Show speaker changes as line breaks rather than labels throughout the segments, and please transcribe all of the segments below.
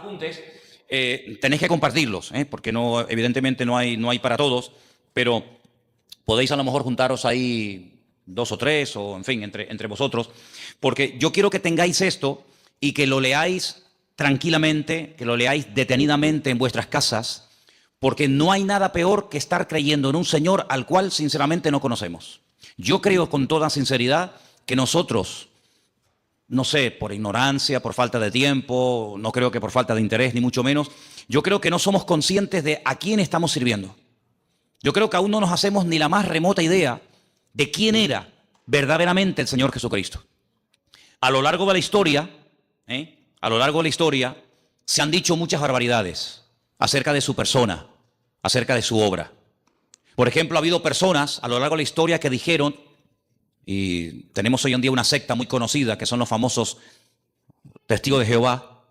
apuntes, tenéis que compartirlos, porque no, evidentemente no hay para todos, pero podéis a lo mejor juntaros ahí 2 o 3, o en fin, entre vosotros, porque yo quiero que tengáis esto y que lo leáis tranquilamente, que lo leáis detenidamente en vuestras casas, porque no hay nada peor que estar creyendo en un Señor al cual sinceramente no conocemos. Yo creo con toda sinceridad que nosotros, no sé, por ignorancia, por falta de tiempo, no creo que por falta de interés, ni mucho menos, yo creo que no somos conscientes de a quién estamos sirviendo. Yo creo que aún no nos hacemos ni la más remota idea de quién era verdaderamente el Señor Jesucristo. A lo largo de la historia, se han dicho muchas barbaridades acerca de su persona, acerca de su obra. Por ejemplo, ha habido personas a lo largo de la historia que dijeron, y tenemos hoy en día una secta muy conocida, que son los famosos Testigos de Jehová,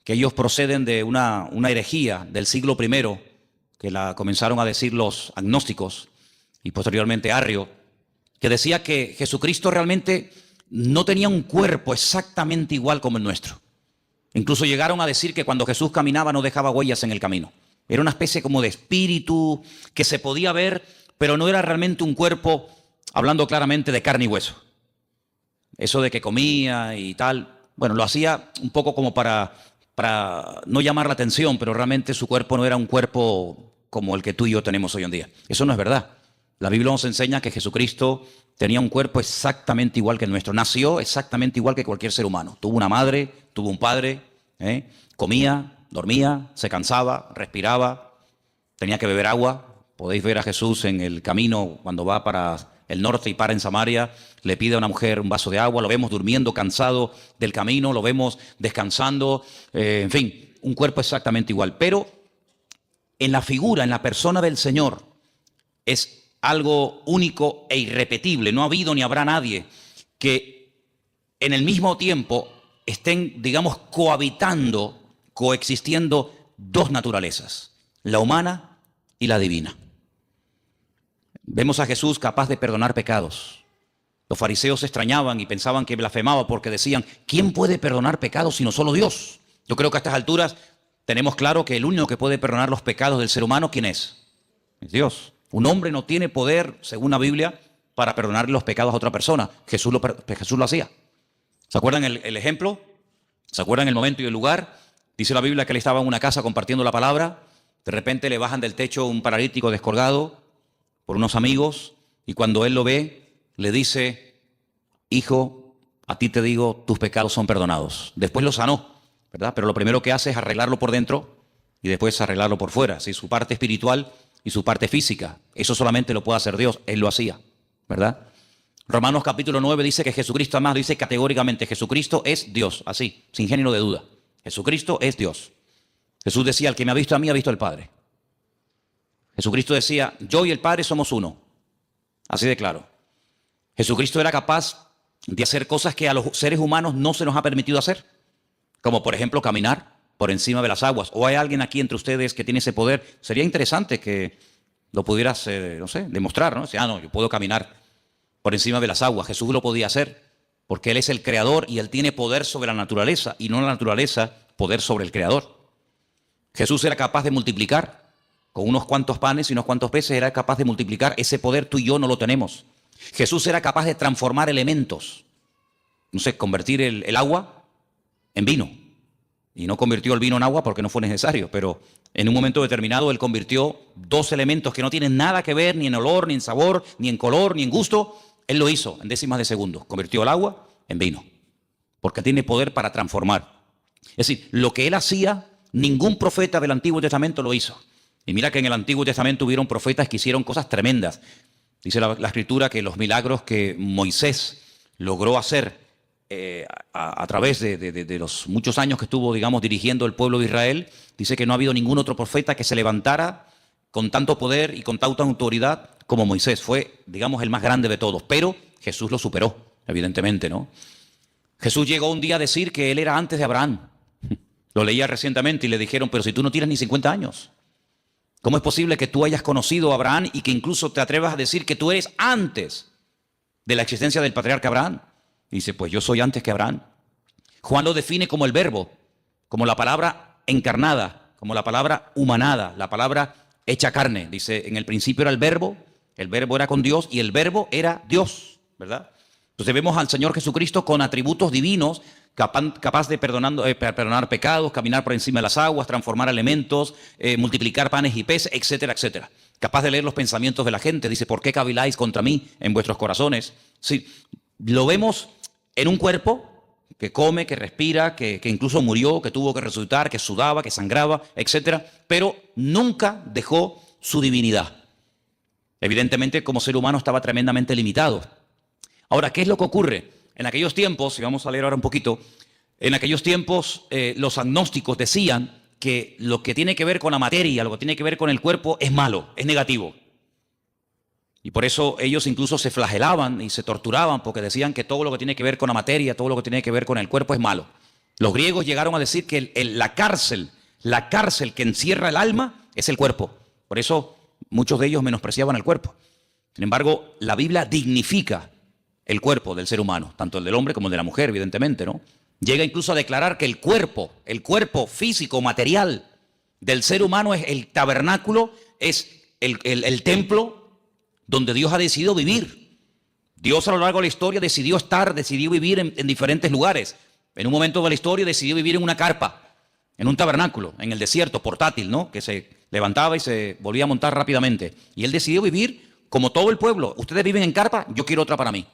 que ellos proceden de una herejía del siglo I, que la comenzaron a decir los agnósticos, y posteriormente Arrio, que decía que Jesucristo realmente no tenía un cuerpo exactamente igual como el nuestro. Incluso llegaron a decir que cuando Jesús caminaba no dejaba huellas en el camino. Era una especie como de espíritu que se podía ver, pero no era realmente un cuerpo, hablando claramente de carne y hueso. Eso de que comía y tal, bueno, lo hacía un poco como para no llamar la atención, pero realmente su cuerpo no era un cuerpo como el que tú y yo tenemos hoy en día. Eso no es verdad. La Biblia nos enseña que Jesucristo tenía un cuerpo exactamente igual que el nuestro. Nació exactamente igual que cualquier ser humano. Tuvo una madre, tuvo un padre, comía, dormía, se cansaba, respiraba, tenía que beber agua. Podéis ver a Jesús en el camino cuando va para el norte y para en Samaria, le pide a una mujer un vaso de agua, lo vemos durmiendo cansado del camino, lo vemos descansando, en fin, un cuerpo exactamente igual. Pero en la figura, en la persona del Señor, es algo único e irrepetible. No ha habido ni habrá nadie que en el mismo tiempo estén, digamos, coexistiendo dos naturalezas, la humana y la divina. Vemos a Jesús capaz de perdonar pecados. Los fariseos se extrañaban y pensaban que blasfemaba porque decían, ¿quién puede perdonar pecados sino solo Dios? Yo creo que a estas alturas tenemos claro que el único que puede perdonar los pecados del ser humano, ¿quién es? Es Dios. Un hombre no tiene poder, según la Biblia, para perdonarle los pecados a otra persona. Jesús lo hacía. ¿Se acuerdan el ejemplo? ¿Se acuerdan el momento y el lugar? Dice la Biblia que él estaba en una casa compartiendo la palabra. De repente le bajan del techo un paralítico descolgado por unos amigos. Y cuando él lo ve, le dice, hijo, a ti te digo, tus pecados son perdonados. Después lo sanó, ¿verdad? Pero lo primero que hace es arreglarlo por dentro y después arreglarlo por fuera. ¿Sí? Su parte espiritual y su parte física. Eso solamente lo puede hacer Dios. Él lo hacía, ¿verdad? Romanos capítulo 9 dice que Jesucristo, además, dice categóricamente, Jesucristo es Dios, así, sin género de duda. Jesucristo es Dios. Jesús decía, el que me ha visto a mí ha visto al Padre. Jesucristo decía, yo y el Padre somos uno. Así de claro. Jesucristo era capaz de hacer cosas que a los seres humanos no se nos ha permitido hacer. Como por ejemplo caminar por encima de las aguas. ¿O hay alguien aquí entre ustedes que tiene ese poder? Sería interesante que lo pudieras, no sé, demostrar, ¿no? O sea, no, yo puedo caminar por encima de las aguas. Jesús lo podía hacer porque Él es el creador y Él tiene poder sobre la naturaleza y no la naturaleza poder sobre el creador. Jesús era capaz de multiplicar con unos cuantos panes y unos cuantos peces, era capaz de multiplicar. Ese poder tú y yo no lo tenemos. Jesús era capaz de transformar elementos. No sé, convertir el agua en vino. Y no convirtió el vino en agua porque no fue necesario, pero en un momento determinado Él convirtió dos elementos que no tienen nada que ver ni en olor, ni en sabor, ni en color, ni en gusto. Él lo hizo en décimas de segundo. Convirtió el agua en vino. Porque tiene poder para transformar. Es decir, lo que Él hacía, ningún profeta del Antiguo Testamento lo hizo. Y mira que en el Antiguo Testamento hubieron profetas que hicieron cosas tremendas. Dice la Escritura que los milagros que Moisés logró hacer a través de los muchos años que estuvo, digamos, dirigiendo el pueblo de Israel, dice que no ha habido ningún otro profeta que se levantara con tanto poder y con tanta autoridad como Moisés. Fue, digamos, el más grande de todos. Pero Jesús lo superó, evidentemente, ¿no? Jesús llegó un día a decir que Él era antes de Abraham. Lo leía recientemente y le dijeron, pero si tú no tienes ni 50 años, ¿cómo es posible que tú hayas conocido a Abraham y que incluso te atrevas a decir que tú eres antes de la existencia del patriarca Abraham? Y dice, pues yo soy antes que Abraham. Juan lo define como el verbo, como la palabra encarnada, como la palabra humanada, la palabra hecha carne. Dice, en el principio era el verbo era con Dios y el verbo era Dios, ¿verdad? Entonces vemos al Señor Jesucristo con atributos divinos, capaz de perdonar pecados, caminar por encima de las aguas, transformar elementos, multiplicar panes y peces, etcétera, etcétera. Capaz de leer los pensamientos de la gente. Dice, ¿por qué caviláis contra mí en vuestros corazones? Sí, lo vemos en un cuerpo que come, que respira, que incluso murió, que tuvo que resucitar, que sudaba, que sangraba, etcétera, pero nunca dejó su divinidad. Evidentemente, como ser humano estaba tremendamente limitado. Ahora, ¿qué es lo que ocurre? En aquellos tiempos, y vamos a leer ahora un poquito, en aquellos tiempos los agnósticos decían que lo que tiene que ver con la materia, lo que tiene que ver con el cuerpo es malo, es negativo. Y por eso ellos incluso se flagelaban y se torturaban porque decían que todo lo que tiene que ver con la materia, todo lo que tiene que ver con el cuerpo es malo. Los griegos llegaron a decir que la cárcel que encierra el alma es el cuerpo. Por eso muchos de ellos menospreciaban el cuerpo. Sin embargo, la Biblia dignifica el cuerpo del ser humano, tanto el del hombre como el de la mujer, evidentemente, ¿no? Llega incluso a declarar que el cuerpo físico, material del ser humano es el tabernáculo, es el templo donde Dios ha decidido vivir. Dios a lo largo de la historia decidió vivir en diferentes lugares. En un momento de la historia decidió vivir en una carpa, en un tabernáculo, en el desierto, portátil, ¿no? Que se levantaba y se volvía a montar rápidamente. Y él decidió vivir como todo el pueblo. Ustedes viven en carpa, yo quiero otra para mí.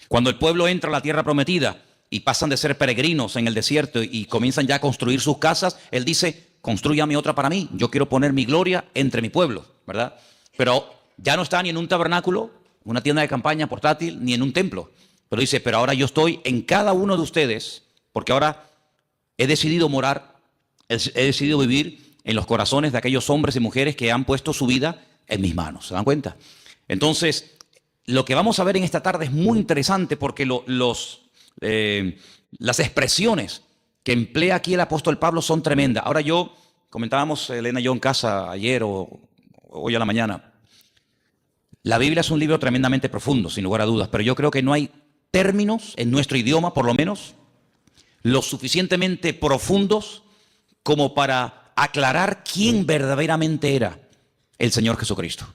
Cuando el pueblo entra a la tierra prometida y pasan de ser peregrinos en el desierto y comienzan ya a construir sus casas, él dice, constrúyame otra para mí, yo quiero poner mi gloria entre mi pueblo, ¿verdad? Pero ya no está ni en un tabernáculo, una tienda de campaña portátil, ni en un templo. Pero dice, pero ahora yo estoy en cada uno de ustedes, porque ahora he decidido morar, he decidido vivir en los corazones de aquellos hombres y mujeres que han puesto su vida en mis manos. ¿Se dan cuenta? Entonces, lo que vamos a ver en esta tarde es muy interesante porque las expresiones que emplea aquí el apóstol Pablo son tremendas. Ahora comentábamos Elena y yo en casa ayer o hoy a la mañana, la Biblia es un libro tremendamente profundo, sin lugar a dudas, pero yo creo que no hay términos en nuestro idioma, por lo menos, lo suficientemente profundos como para aclarar quién verdaderamente era el Señor Jesucristo.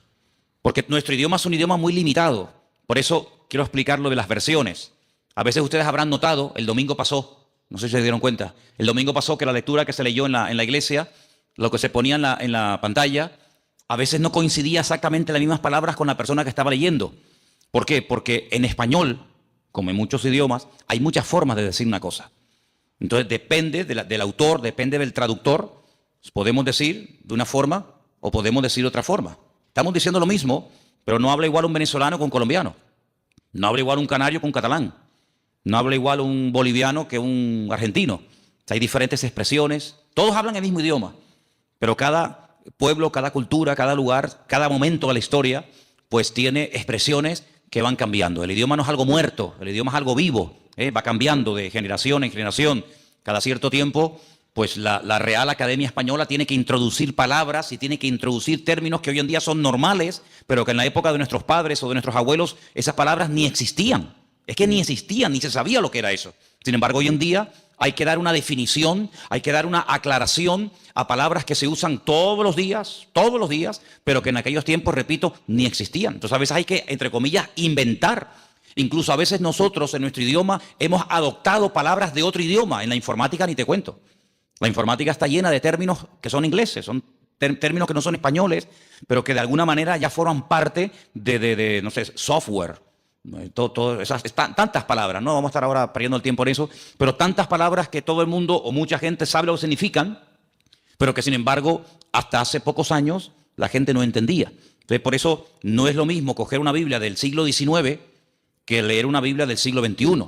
Porque nuestro idioma es un idioma muy limitado. Por eso quiero explicar lo de las versiones. A veces ustedes habrán notado, el domingo pasó, no sé si se dieron cuenta, el domingo pasó que la lectura que se leyó en la iglesia, lo que se ponía en la pantalla, a veces no coincidía exactamente las mismas palabras con la persona que estaba leyendo. ¿Por qué? Porque en español, como en muchos idiomas, hay muchas formas de decir una cosa. Entonces depende del autor, depende del traductor. Podemos decir de una forma o podemos decir de otra forma. Estamos diciendo lo mismo, pero no habla igual un venezolano con un colombiano. No habla igual un canario con un catalán. No habla igual un boliviano que un argentino. Hay diferentes expresiones. Todos hablan el mismo idioma, pero cada pueblo, cada cultura, cada lugar, cada momento de la historia, pues tiene expresiones que van cambiando. El idioma no es algo muerto, el idioma es algo vivo, va cambiando de generación en generación. Cada cierto tiempo, pues la Real Academia Española tiene que introducir palabras y tiene que introducir términos que hoy en día son normales, pero que en la época de nuestros padres o de nuestros abuelos esas palabras ni existían. Es que ni existían, ni se sabía lo que era eso. Sin embargo, hoy en día hay que dar una definición, hay que dar una aclaración a palabras que se usan todos los días, pero que en aquellos tiempos, repito, ni existían. Entonces a veces hay que, entre comillas, inventar. Incluso a veces nosotros en nuestro idioma hemos adoptado palabras de otro idioma. En la informática ni te cuento. La informática está llena de términos que son ingleses, son términos que no son españoles, pero que de alguna manera ya forman parte de no sé, software. Tantas palabras, no vamos a estar ahora perdiendo el tiempo en eso, pero tantas palabras que todo el mundo o mucha gente sabe lo que significan, pero que sin embargo hasta hace pocos años la gente no entendía. Entonces por eso no es lo mismo coger una Biblia del siglo XIX que leer una Biblia del siglo XXI.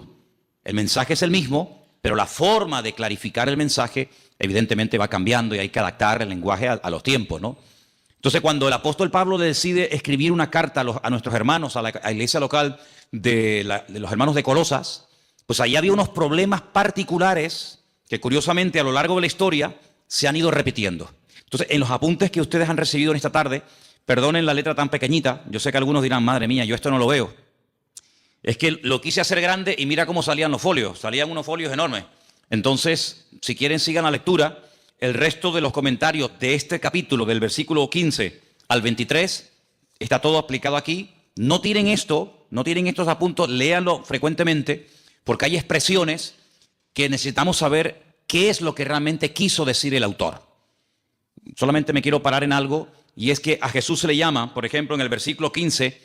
El mensaje es el mismo, pero la forma de clarificar el mensaje evidentemente va cambiando y hay que adaptar el lenguaje a los tiempos, ¿no? Entonces, cuando el apóstol Pablo decide escribir una carta a nuestros hermanos, a la iglesia local de los hermanos de Colosas, pues ahí había unos problemas particulares que curiosamente a lo largo de la historia se han ido repitiendo. Entonces, en los apuntes que ustedes han recibido en esta tarde, perdonen la letra tan pequeñita, yo sé que algunos dirán, madre mía, yo esto no lo veo. Es que lo quise hacer grande y mira cómo salían los folios, salían unos folios enormes. Entonces, si quieren sigan la lectura. el resto de los comentarios de este capítulo, del versículo 15 al 23, está todo aplicado aquí. No tienen estos apuntos, léanlo frecuentemente, porque hay expresiones que necesitamos saber qué es lo que realmente quiso decir el autor. Solamente me quiero parar en algo, y es que a Jesús se le llama, por ejemplo, en el versículo 15,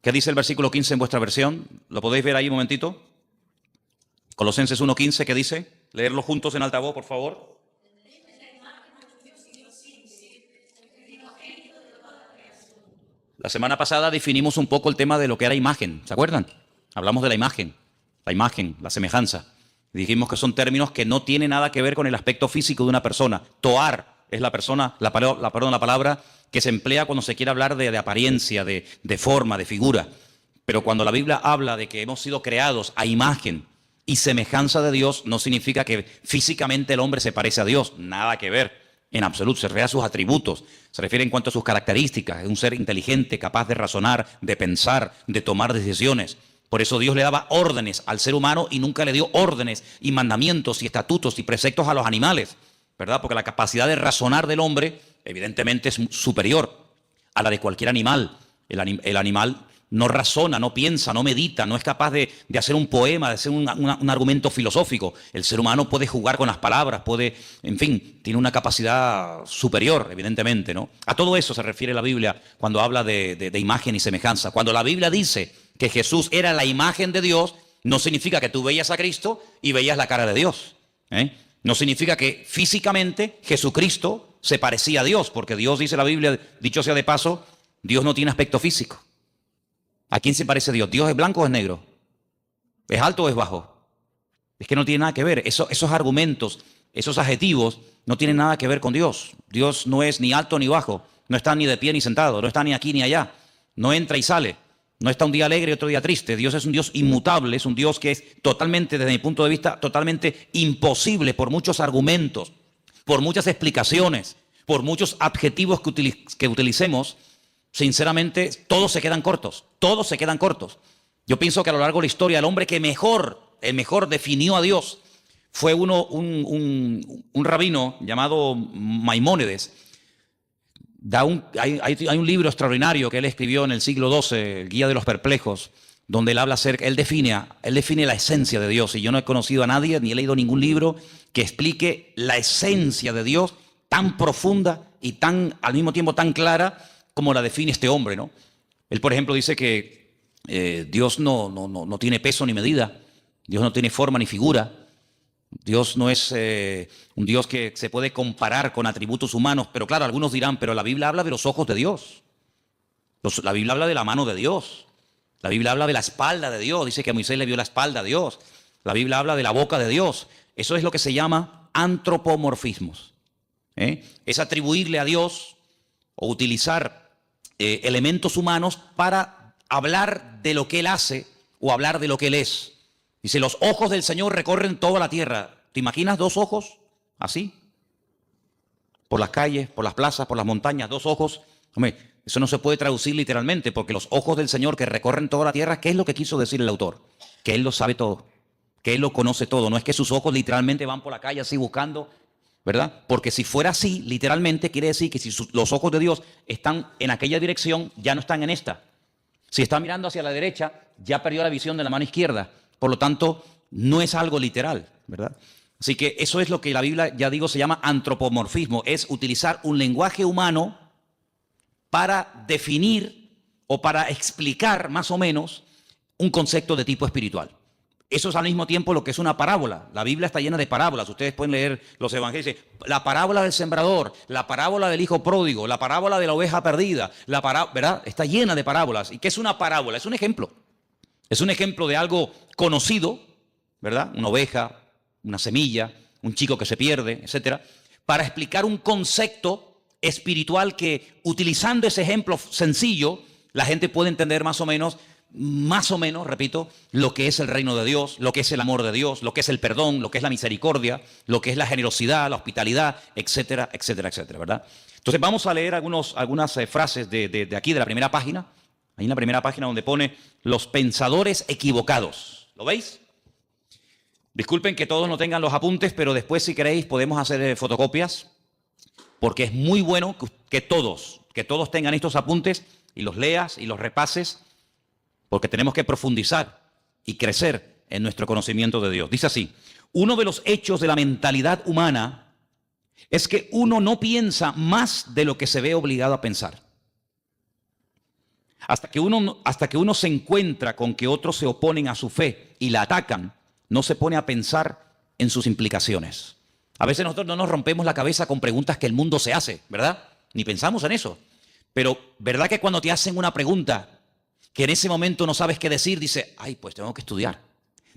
¿qué dice el versículo 15 en vuestra versión? ¿Lo podéis ver ahí un momentito? Colosenses 1:15, ¿qué dice? Leerlo juntos en altavoz, por favor. La semana pasada definimos un poco el tema de lo que era imagen, ¿se acuerdan? Hablamos de la imagen, la semejanza. Dijimos que son términos que no tienen nada que ver con el aspecto físico de una persona. Toar es la palabra que se emplea cuando se quiere hablar de apariencia, de forma, de figura. Pero cuando la Biblia habla de que hemos sido creados a imagen y semejanza de Dios, no significa que físicamente el hombre se parece a Dios. Nada que ver. En absoluto, se refiere a sus atributos, se refiere en cuanto a sus características. Es un ser inteligente, capaz de razonar, de pensar, de tomar decisiones. Por eso Dios le daba órdenes al ser humano y nunca le dio órdenes y mandamientos y estatutos y preceptos a los animales, ¿verdad? Porque la capacidad de razonar del hombre evidentemente es superior a la de cualquier animal. El animal no razona, no piensa, no medita, no es capaz de hacer un poema, de hacer un argumento filosófico. El ser humano puede jugar con las palabras, en fin, tiene una capacidad superior, evidentemente, ¿no? A todo eso se refiere la Biblia cuando habla de imagen y semejanza. Cuando la Biblia dice que Jesús era la imagen de Dios, no significa que tú veías a Cristo y veías la cara de Dios, ¿eh? No significa que físicamente Jesucristo se parecía a Dios, porque Dios, dice la Biblia, dicho sea de paso, Dios no tiene aspecto físico. ¿A quién se parece Dios? ¿Dios es blanco o es negro? ¿Es alto o es bajo? Es que no tiene nada que ver. Esos argumentos, esos adjetivos no tienen nada que ver con Dios. Dios no es ni alto ni bajo. No está ni de pie ni sentado. No está ni aquí ni allá. No entra y sale. No está un día alegre y otro día triste. Dios es un Dios inmutable. Es un Dios que es totalmente, desde mi punto de vista, totalmente imposible por muchos argumentos, por muchas explicaciones, por muchos adjetivos que utilicemos. Sinceramente, todos se quedan cortos. Todos se quedan cortos. Yo pienso que a lo largo de la historia, el hombre que mejor definió a Dios fue un rabino llamado Maimónides. Hay un libro extraordinario que él escribió en el siglo XII, el Guía de los Perplejos, donde él habla él define la esencia de Dios. Y yo no he conocido a nadie, ni he leído ningún libro que explique la esencia de Dios tan profunda y al mismo tiempo tan clara como la define este hombre, ¿no? Él, por ejemplo, dice que Dios no tiene peso ni medida, Dios no tiene forma ni figura, Dios no es un Dios que se puede comparar con atributos humanos, pero claro, algunos dirán, pero la Biblia habla de los ojos de Dios, la Biblia habla de la mano de Dios, la Biblia habla de la espalda de Dios, dice que a Moisés le vio la espalda a Dios, la Biblia habla de la boca de Dios. Eso es lo que se llama antropomorfismos, ¿eh? Es atribuirle a Dios o utilizar elementos humanos para hablar de lo que Él hace o hablar de lo que Él es. Dice, los ojos del Señor recorren toda la tierra. ¿Te imaginas dos ojos así? Por las calles, por las plazas, por las montañas, dos ojos. Hombre, eso no se puede traducir literalmente, porque los ojos del Señor que recorren toda la tierra, ¿qué es lo que quiso decir el autor? Que Él lo sabe todo, que Él lo conoce todo. No es que sus ojos literalmente van por la calle así buscando, ¿verdad? Porque si fuera así, literalmente quiere decir que si los ojos de Dios están en aquella dirección, ya no están en esta. Si está mirando hacia la derecha, ya perdió la visión de la mano izquierda. Por lo tanto, no es algo literal, ¿verdad? Así que eso es lo que la Biblia, ya digo, se llama antropomorfismo. Es utilizar un lenguaje humano para definir o para explicar más o menos un concepto de tipo espiritual. Eso es al mismo tiempo lo que es una parábola. La Biblia está llena de parábolas. Ustedes pueden leer los evangelios. La parábola del sembrador, la parábola del hijo pródigo, la parábola de la oveja perdida, ¿verdad? Está llena de parábolas. ¿Y qué es una parábola? Es un ejemplo. Es un ejemplo de algo conocido, ¿verdad? Una oveja, una semilla, un chico que se pierde, etcétera, para explicar un concepto espiritual que, utilizando ese ejemplo sencillo, la gente puede entender más o menos, repito, lo que es el reino de Dios, lo que es el amor de Dios, lo que es el perdón, lo que es la misericordia, lo que es la generosidad, la hospitalidad, etcétera, etcétera, etcétera, ¿verdad? Entonces vamos a leer algunas frases de aquí, de la primera página. Ahí en la primera página donde pone los pensadores equivocados. ¿Lo veis? Disculpen que todos no tengan los apuntes, pero después si queréis podemos hacer fotocopias, porque es muy bueno que todos tengan estos apuntes y los leas y los repases, porque tenemos que profundizar y crecer en nuestro conocimiento de Dios. Dice así: uno de los hechos de la mentalidad humana es que uno no piensa más de lo que se ve obligado a pensar. Hasta que uno se encuentra con que otros se oponen a su fe y la atacan, no se pone a pensar en sus implicaciones. A veces nosotros no nos rompemos la cabeza con preguntas que el mundo se hace, ¿verdad? Ni pensamos en eso. Pero, ¿verdad que cuando te hacen una pregunta que en ese momento no sabes qué decir, dices, ay, pues tengo que estudiar,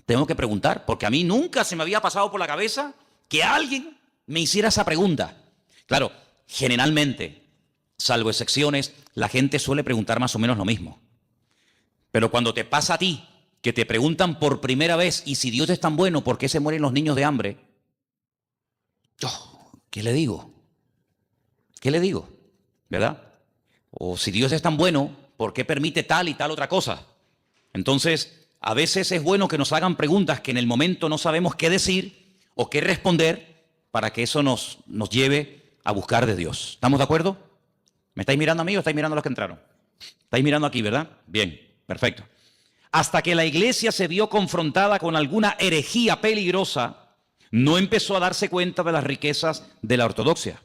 tengo que preguntar, porque a mí nunca se me había pasado por la cabeza que alguien me hiciera esa pregunta? Claro, generalmente, salvo excepciones, la gente suele preguntar más o menos lo mismo. Pero cuando te pasa a ti, que te preguntan por primera vez, y si Dios es tan bueno, ¿por qué se mueren los niños de hambre? ¿Qué le digo? ¿Qué le digo? ¿Verdad? O si Dios es tan bueno, ¿por qué permite tal y tal otra cosa? Entonces, a veces es bueno que nos hagan preguntas que en el momento no sabemos qué decir o qué responder, para que eso nos lleve a buscar de Dios. ¿Estamos de acuerdo? ¿Me estáis mirando a mí o estáis mirando a los que entraron? Estáis mirando aquí, ¿verdad? Bien, perfecto. Hasta que la iglesia se vio confrontada con alguna herejía peligrosa, no empezó a darse cuenta de las riquezas de la ortodoxia.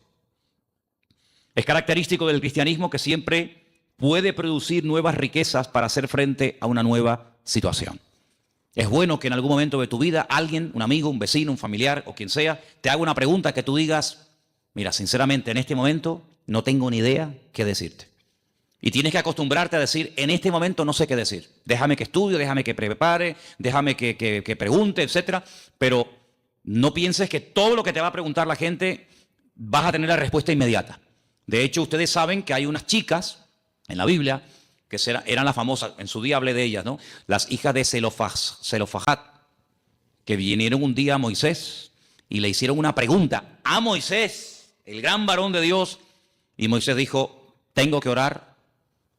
Es característico del cristianismo que siempre puede producir nuevas riquezas para hacer frente a una nueva situación. Es bueno que en algún momento de tu vida alguien, un amigo, un vecino, un familiar o quien sea, te haga una pregunta que tú digas, mira, sinceramente en este momento no tengo ni idea qué decirte. Y tienes que acostumbrarte a decir, en este momento no sé qué decir. Déjame que estudie, déjame que prepare, déjame que pregunte, etcétera. Pero no pienses que todo lo que te va a preguntar la gente vas a tener la respuesta inmediata. De hecho, ustedes saben que hay unas chicas en la Biblia que eran las famosas, en su día hablé de ellas, ¿no? Las hijas de Zelofajat, que vinieron un día a Moisés y le hicieron una pregunta a Moisés, el gran varón de Dios, y Moisés dijo, tengo que orar,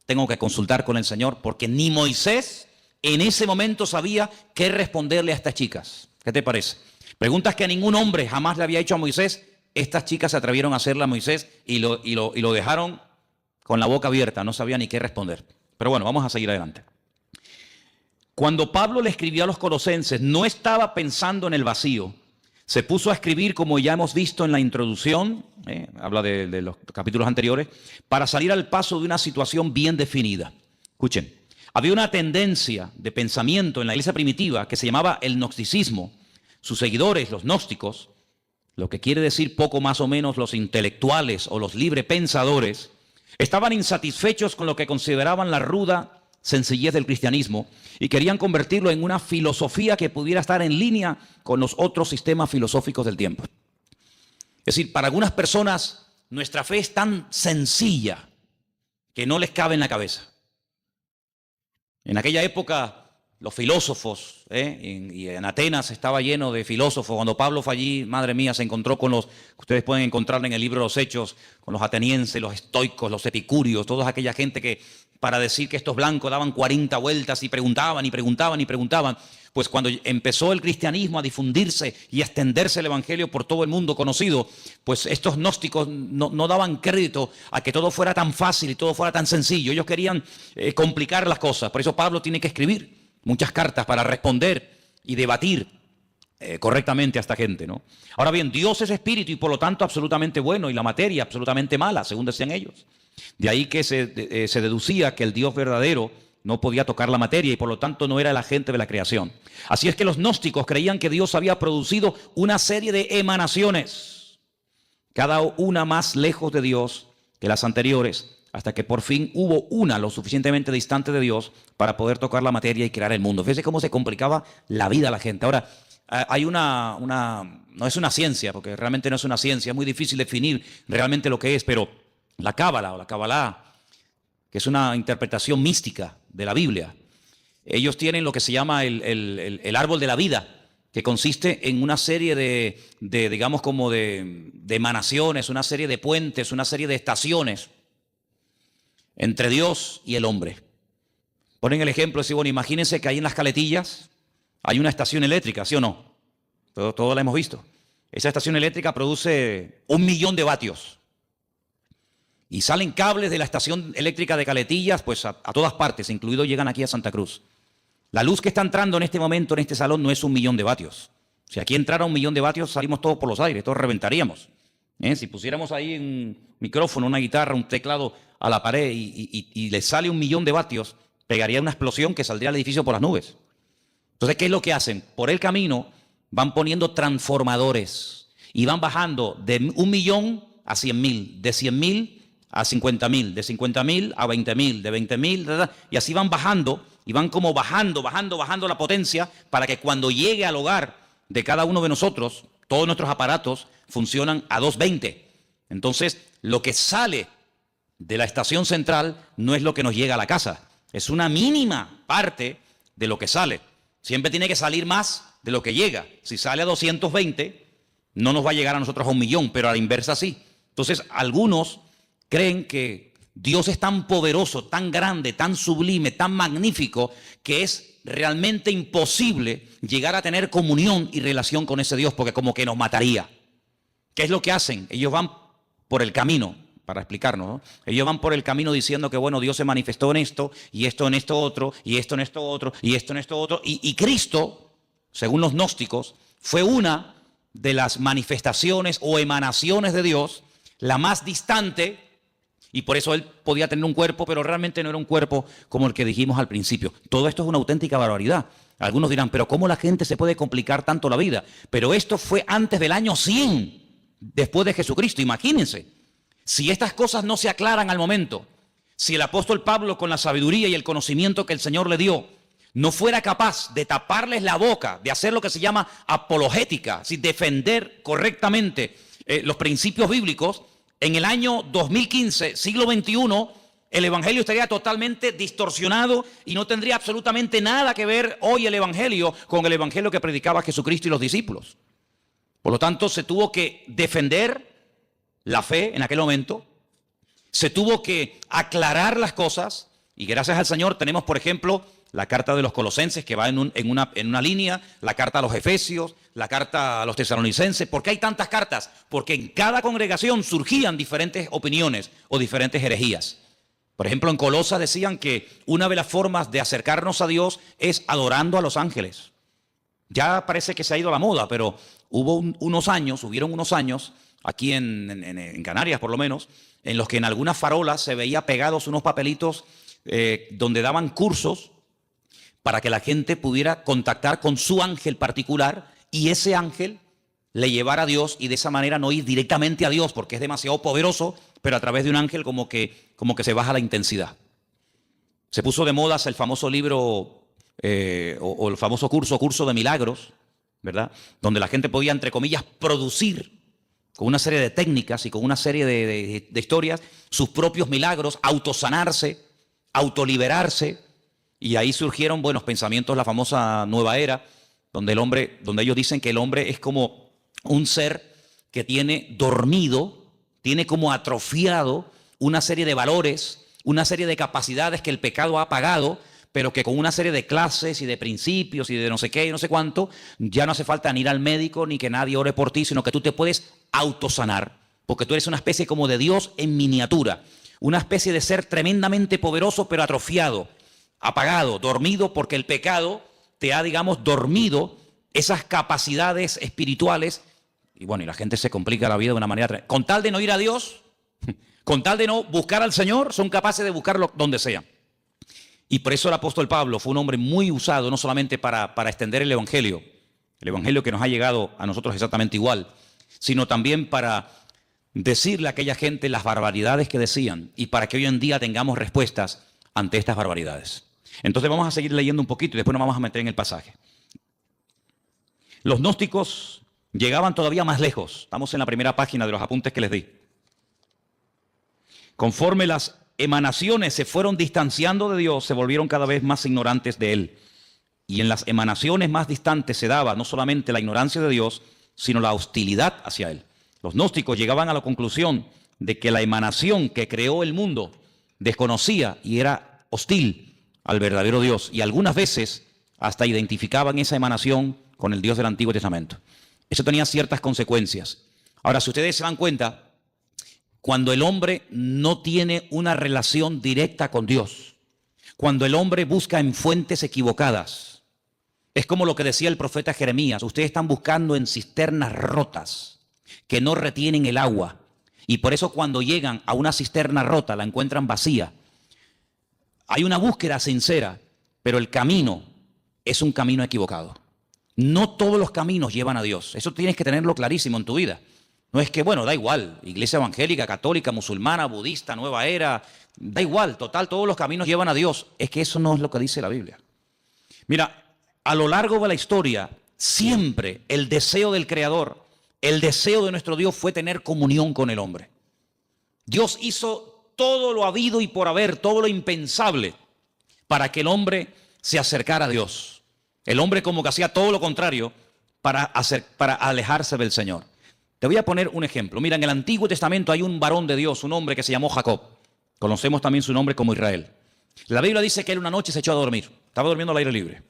tengo que consultar con el Señor, porque ni Moisés en ese momento sabía qué responderle a estas chicas. ¿Qué te parece? Preguntas que ningún hombre jamás le había hecho a Moisés. Estas chicas se atrevieron a hacerle a Moisés y lo dejaron con la boca abierta. No sabía ni qué responder. Pero bueno, vamos a seguir adelante. Cuando Pablo le escribió a los colosenses, no estaba pensando en el vacío. Se puso a escribir, como ya hemos visto en la introducción, habla de los capítulos anteriores, para salir al paso de una situación bien definida. Escuchen, había una tendencia de pensamiento en la iglesia primitiva que se llamaba el gnosticismo. Sus seguidores, los gnósticos, lo que quiere decir poco más o menos los intelectuales o los librepensadores, estaban insatisfechos con lo que consideraban la ruda sencillez del cristianismo y querían convertirlo en una filosofía que pudiera estar en línea con los otros sistemas filosóficos del tiempo. Es decir, para algunas personas nuestra fe es tan sencilla que no les cabe en la cabeza. En aquella época los filósofos, y en Atenas estaba lleno de filósofos. Cuando Pablo fue allí, madre mía, se encontró con los que ustedes pueden encontrar en el libro de los Hechos, con los atenienses, los estoicos, los epicúreos, toda aquella gente que para decir que estos blancos daban 40 vueltas y preguntaban y preguntaban y preguntaban. Pues cuando empezó el cristianismo a difundirse y a extenderse el evangelio por todo el mundo conocido, pues estos gnósticos no daban crédito a que todo fuera tan fácil y todo fuera tan sencillo. Ellos querían complicar las cosas. Por eso Pablo tiene que escribir muchas cartas para responder y debatir correctamente a esta gente, ¿no? Ahora bien, Dios es espíritu y por lo tanto absolutamente bueno y la materia absolutamente mala, según decían ellos. De ahí que se deducía que el Dios verdadero no podía tocar la materia y por lo tanto no era el agente de la creación. Así es que los gnósticos creían que Dios había producido una serie de emanaciones, cada una más lejos de Dios que las anteriores, hasta que por fin hubo una lo suficientemente distante de Dios para poder tocar la materia y crear el mundo. Fíjense cómo se complicaba la vida a la gente. Ahora, hay no es una ciencia, porque realmente no es una ciencia, es muy difícil definir realmente lo que es, pero la cábala o la cabalá, que es una interpretación mística de la Biblia, ellos tienen lo que se llama el árbol de la vida, que consiste en una serie digamos como de emanaciones, una serie de puentes, una serie de estaciones entre Dios y el hombre. Ponen el ejemplo, bueno, imagínense que ahí en las Caletillas hay una estación eléctrica, ¿sí o no? Todo la hemos visto. Esa estación eléctrica produce 1 millón de vatios. Y salen cables de la estación eléctrica de Caletillas, pues a todas partes, incluido llegan aquí a Santa Cruz. La luz que está entrando en este momento en este salón no es 1 millón de vatios. Si aquí entrara 1 millón de vatios, salimos todos por los aires, todos reventaríamos. Si pusiéramos ahí un micrófono, una guitarra, un teclado a la pared y le sale 1 millón de vatios, pegaría una explosión que saldría al edificio por las nubes. Entonces, ¿qué es lo que hacen? Por el camino van poniendo transformadores y van bajando de 1 millón a 100.000, de 100.000 a 50.000, de 50.000 a 20.000, de 20.000, y así van bajando y van como bajando la potencia para que cuando llegue al hogar de cada uno de nosotros, todos nuestros aparatos funcionan a 220. Entonces, lo que sale de la estación central no es lo que nos llega a la casa, es una mínima parte de lo que sale. Siempre tiene que salir más de lo que llega. Si sale a 220, no nos va a llegar a nosotros a 1 millón, pero a la inversa sí. Entonces, algunos creen que Dios es tan poderoso, tan grande, tan sublime, tan magnífico, que es realmente imposible llegar a tener comunión y relación con ese Dios, porque como que nos mataría. ¿Qué es lo que hacen? Ellos van por el camino, para explicarnos, ¿no? Ellos van por el camino diciendo que, bueno, Dios se manifestó en esto, y esto en esto otro, y esto en esto otro, y esto en esto otro, y Cristo, según los gnósticos, fue una de las manifestaciones o emanaciones de Dios, la más distante. Y por eso él podía tener un cuerpo, pero realmente no era un cuerpo como el que dijimos al principio. Todo esto es una auténtica barbaridad. Algunos dirán, pero ¿cómo la gente se puede complicar tanto la vida? Pero esto fue antes del año 100, después de Jesucristo. Imagínense, si estas cosas no se aclaran al momento, si el apóstol Pablo, con la sabiduría y el conocimiento que el Señor le dio, no fuera capaz de taparles la boca, de hacer lo que se llama apologética, es decir, defender correctamente los principios bíblicos, en el año 2015, siglo XXI, el evangelio estaría totalmente distorsionado y no tendría absolutamente nada que ver hoy el evangelio con el evangelio que predicaba Jesucristo y los discípulos. Por lo tanto, se tuvo que defender la fe en aquel momento, se tuvo que aclarar las cosas y gracias al Señor tenemos, por ejemplo, la carta de los Colosenses que va en una línea, la carta a los Efesios, la carta a los Tesalonicenses. ¿Por qué hay tantas cartas? Porque en cada congregación surgían diferentes opiniones o diferentes herejías. Por ejemplo, en Colosas decían que una de las formas de acercarnos a Dios es adorando a los ángeles. Ya parece que se ha ido a la moda, pero hubieron unos años, aquí en Canarias por lo menos, en los que en algunas farolas se veía pegados unos papelitos donde daban cursos para que la gente pudiera contactar con su ángel particular y ese ángel le llevara a Dios y de esa manera no ir directamente a Dios porque es demasiado poderoso, pero a través de un ángel como que se baja la intensidad. Se puso de moda el famoso libro o el famoso curso de milagros, ¿verdad? Donde la gente podía, entre comillas, producir con una serie de técnicas y con una serie de historias sus propios milagros, autosanarse, autoliberarse. Y ahí surgieron buenos pensamientos, la famosa nueva era, donde ellos dicen que el hombre es como un ser que tiene dormido, tiene como atrofiado una serie de valores, una serie de capacidades que el pecado ha apagado, pero que con una serie de clases y de principios y de no sé qué y no sé cuánto, ya no hace falta ni ir al médico ni que nadie ore por ti, sino que tú te puedes autosanar, porque tú eres una especie como de Dios en miniatura, una especie de ser tremendamente poderoso pero atrofiado, apagado, dormido, porque el pecado te ha, digamos, dormido esas capacidades espirituales. Y bueno, y la gente se complica la vida de una manera con tal de no ir a Dios, con tal de no buscar al Señor, son capaces de buscarlo donde sea. Y por eso el apóstol Pablo fue un hombre muy usado, no solamente para extender el evangelio que nos ha llegado a nosotros exactamente igual, sino también para decirle a aquella gente las barbaridades que decían y para que hoy en día tengamos respuestas ante estas barbaridades. Entonces vamos a seguir leyendo un poquito y después nos vamos a meter en el pasaje. Los gnósticos llegaban todavía más lejos. Estamos en la primera página de los apuntes que les di. Conforme las emanaciones se fueron distanciando de Dios, se volvieron cada vez más ignorantes de Él. Y en las emanaciones más distantes se daba no solamente la ignorancia de Dios, sino la hostilidad hacia Él. Los gnósticos llegaban a la conclusión de que la emanación que creó el mundo desconocía y era hostil al verdadero Dios. Y algunas veces hasta identificaban esa emanación con el Dios del Antiguo Testamento. Eso tenía ciertas consecuencias. Ahora, si ustedes se dan cuenta, cuando el hombre no tiene una relación directa con Dios, cuando el hombre busca en fuentes equivocadas, es como lo que decía el profeta Jeremías: ustedes están buscando en cisternas rotas que no retienen el agua, y por eso cuando llegan a una cisterna rota la encuentran vacía. Hay una búsqueda sincera, pero el camino es un camino equivocado. No todos los caminos llevan a Dios. Eso tienes que tenerlo clarísimo en tu vida. No es que, bueno, da igual, iglesia evangélica, católica, musulmana, budista, nueva era, da igual, total, todos los caminos llevan a Dios. Es que eso no es lo que dice la Biblia. Mira, a lo largo de la historia, siempre el deseo del Creador, el deseo de nuestro Dios fue tener comunión con el hombre. Dios hizo todo lo habido y por haber, todo lo impensable, para que el hombre se acercara a Dios. El hombre como que hacía todo lo contrario para alejarse del Señor. Te voy a poner un ejemplo. Mira, en el Antiguo Testamento hay un varón de Dios, un hombre que se llamó Jacob. Conocemos también su nombre como Israel. La Biblia dice que él una noche se echó a dormir. Estaba durmiendo al aire libre.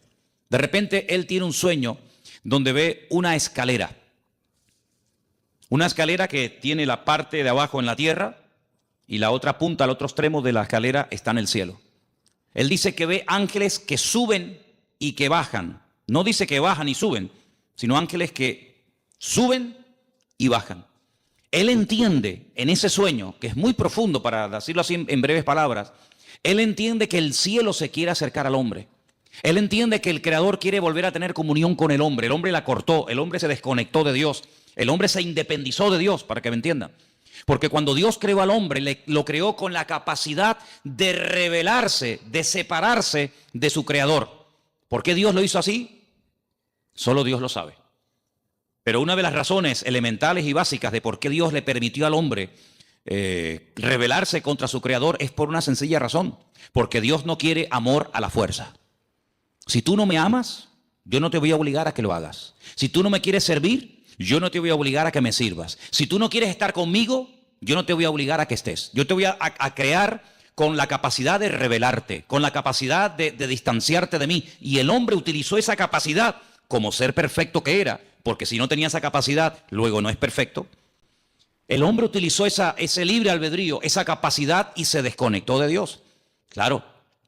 De repente él tiene un sueño donde ve una escalera. Una escalera que tiene la parte de abajo en la tierra y la otra punta, al otro extremo de la escalera está en el cielo. Él dice que ve ángeles que suben y que bajan. No dice que bajan y suben, sino ángeles que suben y bajan. Él entiende en ese sueño, que es muy profundo, para decirlo así en breves palabras, él entiende que el cielo se quiere acercar al hombre. Él entiende que el Creador quiere volver a tener comunión con el hombre. El hombre la cortó, el hombre se desconectó de Dios, el hombre se independizó de Dios, para que me entiendan. Porque cuando Dios creó al hombre, lo creó con la capacidad de rebelarse, de separarse de su Creador. ¿Por qué Dios lo hizo así? Solo Dios lo sabe. Pero una de las razones elementales y básicas de por qué Dios le permitió al hombre rebelarse contra su Creador es por una sencilla razón. Porque Dios no quiere amor a la fuerza. Si tú no me amas, yo no te voy a obligar a que lo hagas. Si tú no me quieres servir, yo no te voy a obligar a que me sirvas. Si tú no quieres estar conmigo, yo no te voy a obligar a que estés. Yo te voy a crear con la capacidad de rebelarte, con la capacidad de distanciarte de mí. Y el hombre utilizó esa capacidad como ser perfecto que era, porque si no tenía esa capacidad, luego no es perfecto. El hombre utilizó ese libre albedrío, esa capacidad y se desconectó de Dios. Claro,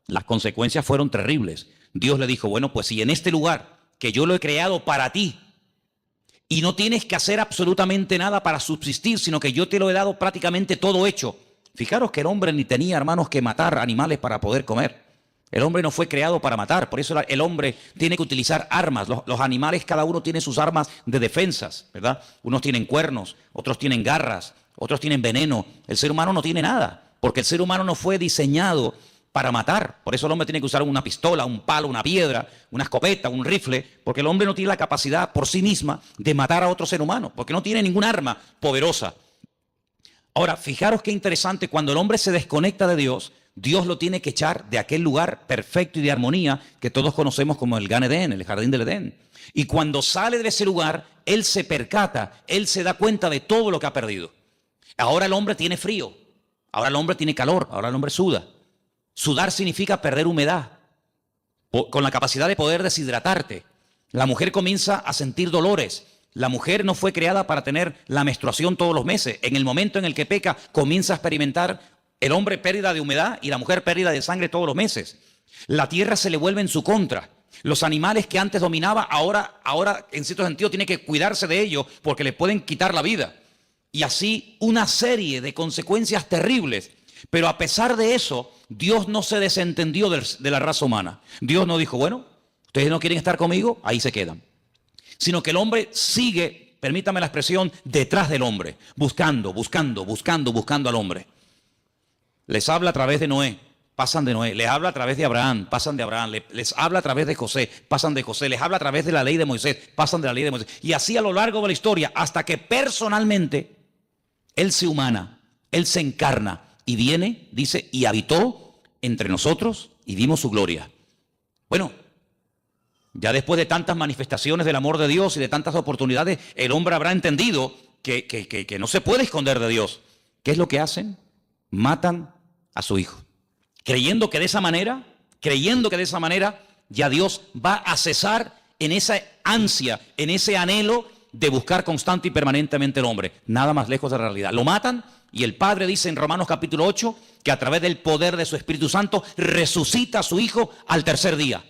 las consecuencias fueron terribles. Dios le dijo, bueno, pues si en este lugar que yo lo he creado para ti y no tienes que hacer absolutamente nada para subsistir, sino que yo te lo he dado prácticamente todo hecho. Fijaros que el hombre ni tenía, hermanos, que matar animales para poder comer. El hombre no fue creado para matar, por eso el hombre tiene que utilizar armas. Los animales, cada uno tiene sus armas de defensas, ¿verdad? Unos tienen cuernos, otros tienen garras, otros tienen veneno. El ser humano no tiene nada, porque el ser humano no fue diseñado para matar. Por eso el hombre tiene que usar una pistola, un palo, una piedra, una escopeta, un rifle, porque el hombre no tiene la capacidad por sí misma de matar a otro ser humano, porque no tiene ningún arma poderosa. Ahora, fijaros qué interesante, cuando el hombre se desconecta de Dios, Dios lo tiene que echar de aquel lugar perfecto y de armonía que todos conocemos como el Gan Edén, el jardín del Edén. Y cuando sale de ese lugar, él se percata, él se da cuenta de todo lo que ha perdido. Ahora el hombre tiene frío, ahora el hombre tiene calor, ahora el hombre suda. Sudar significa perder humedad, con la capacidad de poder deshidratarte. La mujer comienza a sentir dolores. La mujer no fue creada para tener la menstruación todos los meses. En el momento en el que peca, comienza a experimentar el hombre pérdida de humedad y la mujer pérdida de sangre todos los meses. La tierra se le vuelve en su contra. Los animales que antes dominaba, ahora en cierto sentido tiene que cuidarse de ellos porque le pueden quitar la vida. Y así una serie de consecuencias terribles. Pero a pesar de eso, Dios no se desentendió de la raza humana. Dios no dijo, bueno, ustedes no quieren estar conmigo, ahí se quedan. Sino que el hombre sigue, permítame la expresión, detrás del hombre, buscando al hombre. Les habla a través de Noé, pasan de Noé. Les habla a través de Abraham, pasan de Abraham. Les habla a través de José, pasan de José. Les habla a través de la ley de Moisés, pasan de la ley de Moisés. Y así a lo largo de la historia, hasta que personalmente Él se humana, Él se encarna y viene, dice, y habitó entre nosotros y vimos su gloria. Bueno, ya después de tantas manifestaciones del amor de Dios y de tantas oportunidades, el hombre habrá entendido que no se puede esconder de Dios. ¿Qué es lo que hacen? Matan a su hijo, creyendo que de esa manera ya Dios va a cesar en esa ansia, en ese anhelo de buscar constante y permanentemente el hombre. Nada más lejos de la realidad. Lo matan y el Padre dice en Romanos capítulo 8 que a través del poder de su Espíritu Santo resucita a su Hijo al tercer día.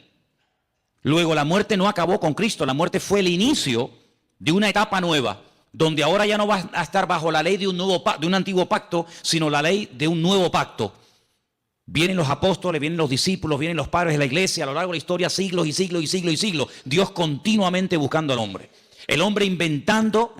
Luego la muerte no acabó con Cristo, la muerte fue el inicio de una etapa nueva, donde ahora ya no va a estar bajo la ley de un antiguo pacto, sino la ley de un nuevo pacto. Vienen los apóstoles, vienen los discípulos, vienen los padres de la iglesia, a lo largo de la historia, siglos y siglos y siglos y siglos. Dios continuamente buscando al hombre. El hombre inventando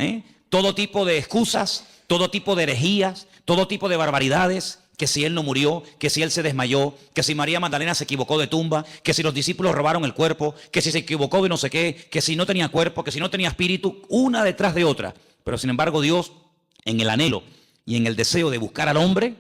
todo tipo de excusas, todo tipo de herejías, todo tipo de barbaridades, que si él no murió, que si él se desmayó, que si María Magdalena se equivocó de tumba, que si los discípulos robaron el cuerpo, que si se equivocó de no sé qué, que si no tenía cuerpo, que si no tenía espíritu, una detrás de otra. Pero sin embargo Dios, en el anhelo y en el deseo de buscar al hombre,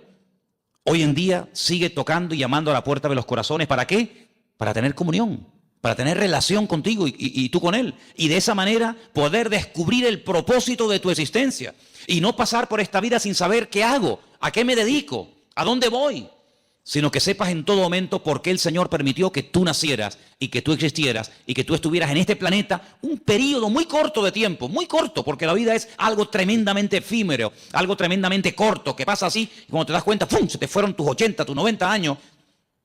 hoy en día sigue tocando y llamando a la puerta de los corazones. ¿Para qué? Para tener comunión, para tener relación contigo y tú con Él. Y de esa manera poder descubrir el propósito de tu existencia. Y no pasar por esta vida sin saber qué hago, a qué me dedico, a dónde voy. Sino que sepas en todo momento por qué el Señor permitió que tú nacieras y que tú existieras y que tú estuvieras en este planeta un periodo muy corto de tiempo, muy corto, porque la vida es algo tremendamente efímero, algo tremendamente corto, que pasa así y cuando te das cuenta, ¡pum!, se te fueron tus 80, tus 90 años.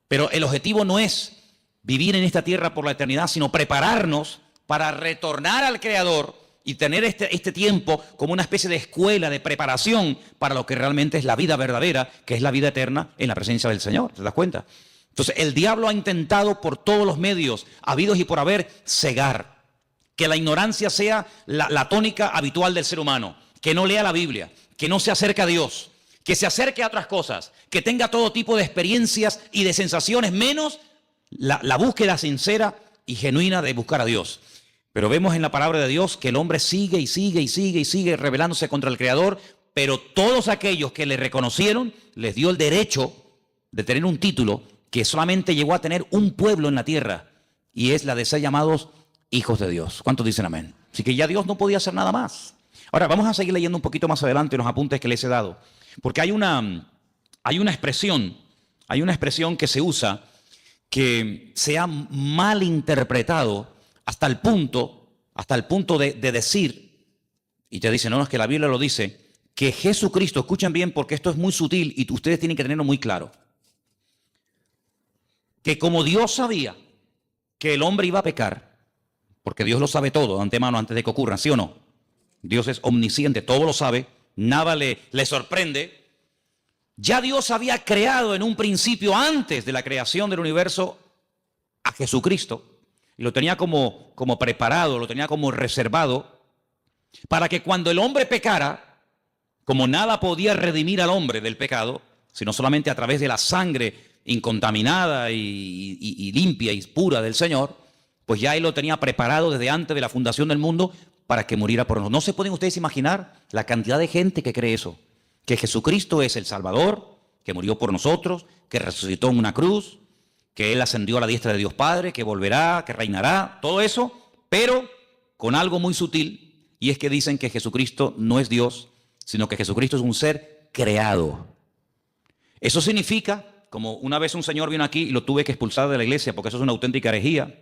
Pero el objetivo no es vivir en esta tierra por la eternidad, sino prepararnos para retornar al Creador y tener este tiempo como una especie de escuela de preparación para lo que realmente es la vida verdadera, que es la vida eterna en la presencia del Señor. ¿Te das cuenta? Entonces el diablo ha intentado por todos los medios habidos y por haber cegar, que la ignorancia sea la tónica habitual del ser humano, que no lea la Biblia, que no se acerque a Dios, que se acerque a otras cosas, que tenga todo tipo de experiencias y de sensaciones, menos la búsqueda sincera y genuina de buscar a Dios. Pero vemos en la palabra de Dios que el hombre sigue y sigue y sigue y sigue rebelándose contra el Creador, pero todos aquellos que le reconocieron les dio el derecho de tener un título que solamente llegó a tener un pueblo en la tierra, y es la de ser llamados hijos de Dios. ¿Cuántos dicen amén? Así que ya Dios no podía hacer nada más. Ahora vamos a seguir leyendo un poquito más adelante los apuntes que les he dado, porque hay una expresión que se usa que se ha mal interpretado hasta el punto de decir, y te dicen, no, es que la Biblia lo dice, que Jesucristo, escuchen bien porque esto es muy sutil y ustedes tienen que tenerlo muy claro, que como Dios sabía que el hombre iba a pecar, porque Dios lo sabe todo de antemano antes de que ocurra, ¿sí o no? Dios es omnisciente, todo lo sabe, nada le sorprende. Ya Dios había creado en un principio, antes de la creación del universo, a Jesucristo. Y lo tenía como preparado, lo tenía como reservado, para que cuando el hombre pecara, como nada podía redimir al hombre del pecado, sino solamente a través de la sangre incontaminada y limpia y pura del Señor, pues ya Él lo tenía preparado desde antes de la fundación del mundo para que muriera por nosotros. ¿No se pueden ustedes imaginar la cantidad de gente que cree eso? Que Jesucristo es el Salvador, que murió por nosotros, que resucitó en una cruz, que Él ascendió a la diestra de Dios Padre, que volverá, que reinará, todo eso, pero con algo muy sutil, y es que dicen que Jesucristo no es Dios, sino que Jesucristo es un ser creado. Eso significa, como una vez un señor vino aquí y lo tuve que expulsar de la iglesia, porque eso es una auténtica herejía,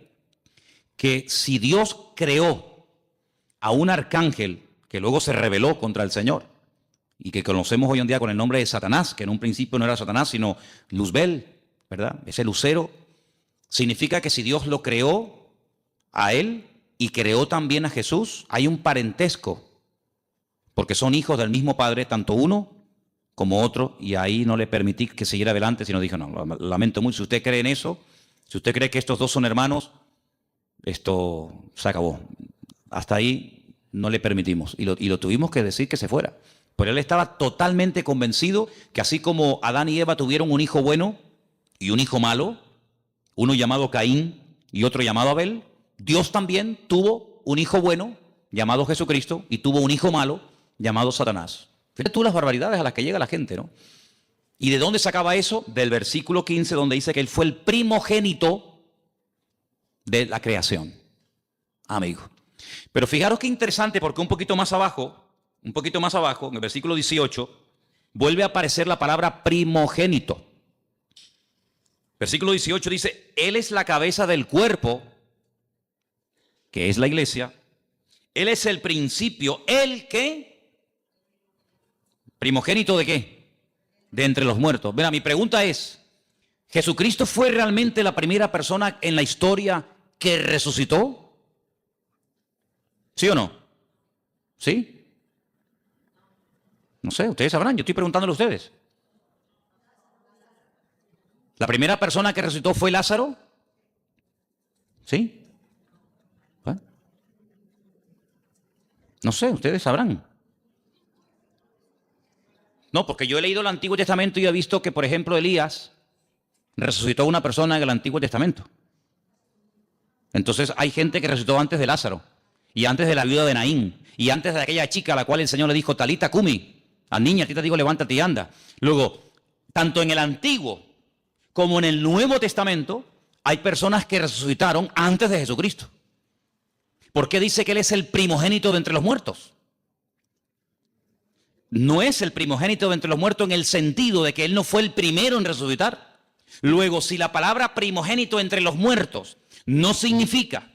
que si Dios creó a un arcángel que luego se rebeló contra el Señor, y que conocemos hoy en día con el nombre de Satanás, que en un principio no era Satanás, sino Luzbel, ¿verdad? Ese lucero, significa que si Dios lo creó a él y creó también a Jesús, hay un parentesco, porque son hijos del mismo Padre, tanto uno como otro, y ahí no le permití que siguiera adelante, sino dijo, no, lamento mucho, si usted cree en eso, si usted cree que estos dos son hermanos, esto se acabó. Hasta ahí no le permitimos, y lo tuvimos que decir que se fuera. Pero él estaba totalmente convencido que así como Adán y Eva tuvieron un hijo bueno y un hijo malo, uno llamado Caín y otro llamado Abel, Dios también tuvo un hijo bueno llamado Jesucristo y tuvo un hijo malo llamado Satanás. Fíjate tú las barbaridades a las que llega la gente, ¿no? ¿Y de dónde sacaba eso? Del versículo 15, donde dice que él fue el primogénito de la creación. Amigo. Pero fijaros qué interesante, porque un poquito más abajo, en el versículo 18, vuelve a aparecer la palabra primogénito. Versículo 18 dice, Él es la cabeza del cuerpo, que es la iglesia, Él es el principio, ¿el qué? ¿Primogénito de qué? De entre los muertos. Mira, mi pregunta es, ¿Jesucristo fue realmente la primera persona en la historia que resucitó? ¿Sí o no? ¿Sí? No sé, ustedes sabrán, yo estoy preguntándole a ustedes. ¿La primera persona que resucitó fue Lázaro? ¿Sí? ¿Eh? No sé, ustedes sabrán. No, porque yo he leído el Antiguo Testamento y he visto que, por ejemplo, Elías resucitó a una persona en el Antiguo Testamento. Entonces hay gente que resucitó antes de Lázaro, y antes de la viuda de Naín, y antes de aquella chica a la cual el Señor le dijo, Talita Cumi, a niña, a ti te digo, levántate y anda. Luego, tanto en el Antiguo como en el Nuevo Testamento, hay personas que resucitaron antes de Jesucristo. ¿Por qué dice que Él es el primogénito de entre los muertos? No es el primogénito de entre los muertos en el sentido de que Él no fue el primero en resucitar. Luego, si la palabra primogénito entre los muertos no significa,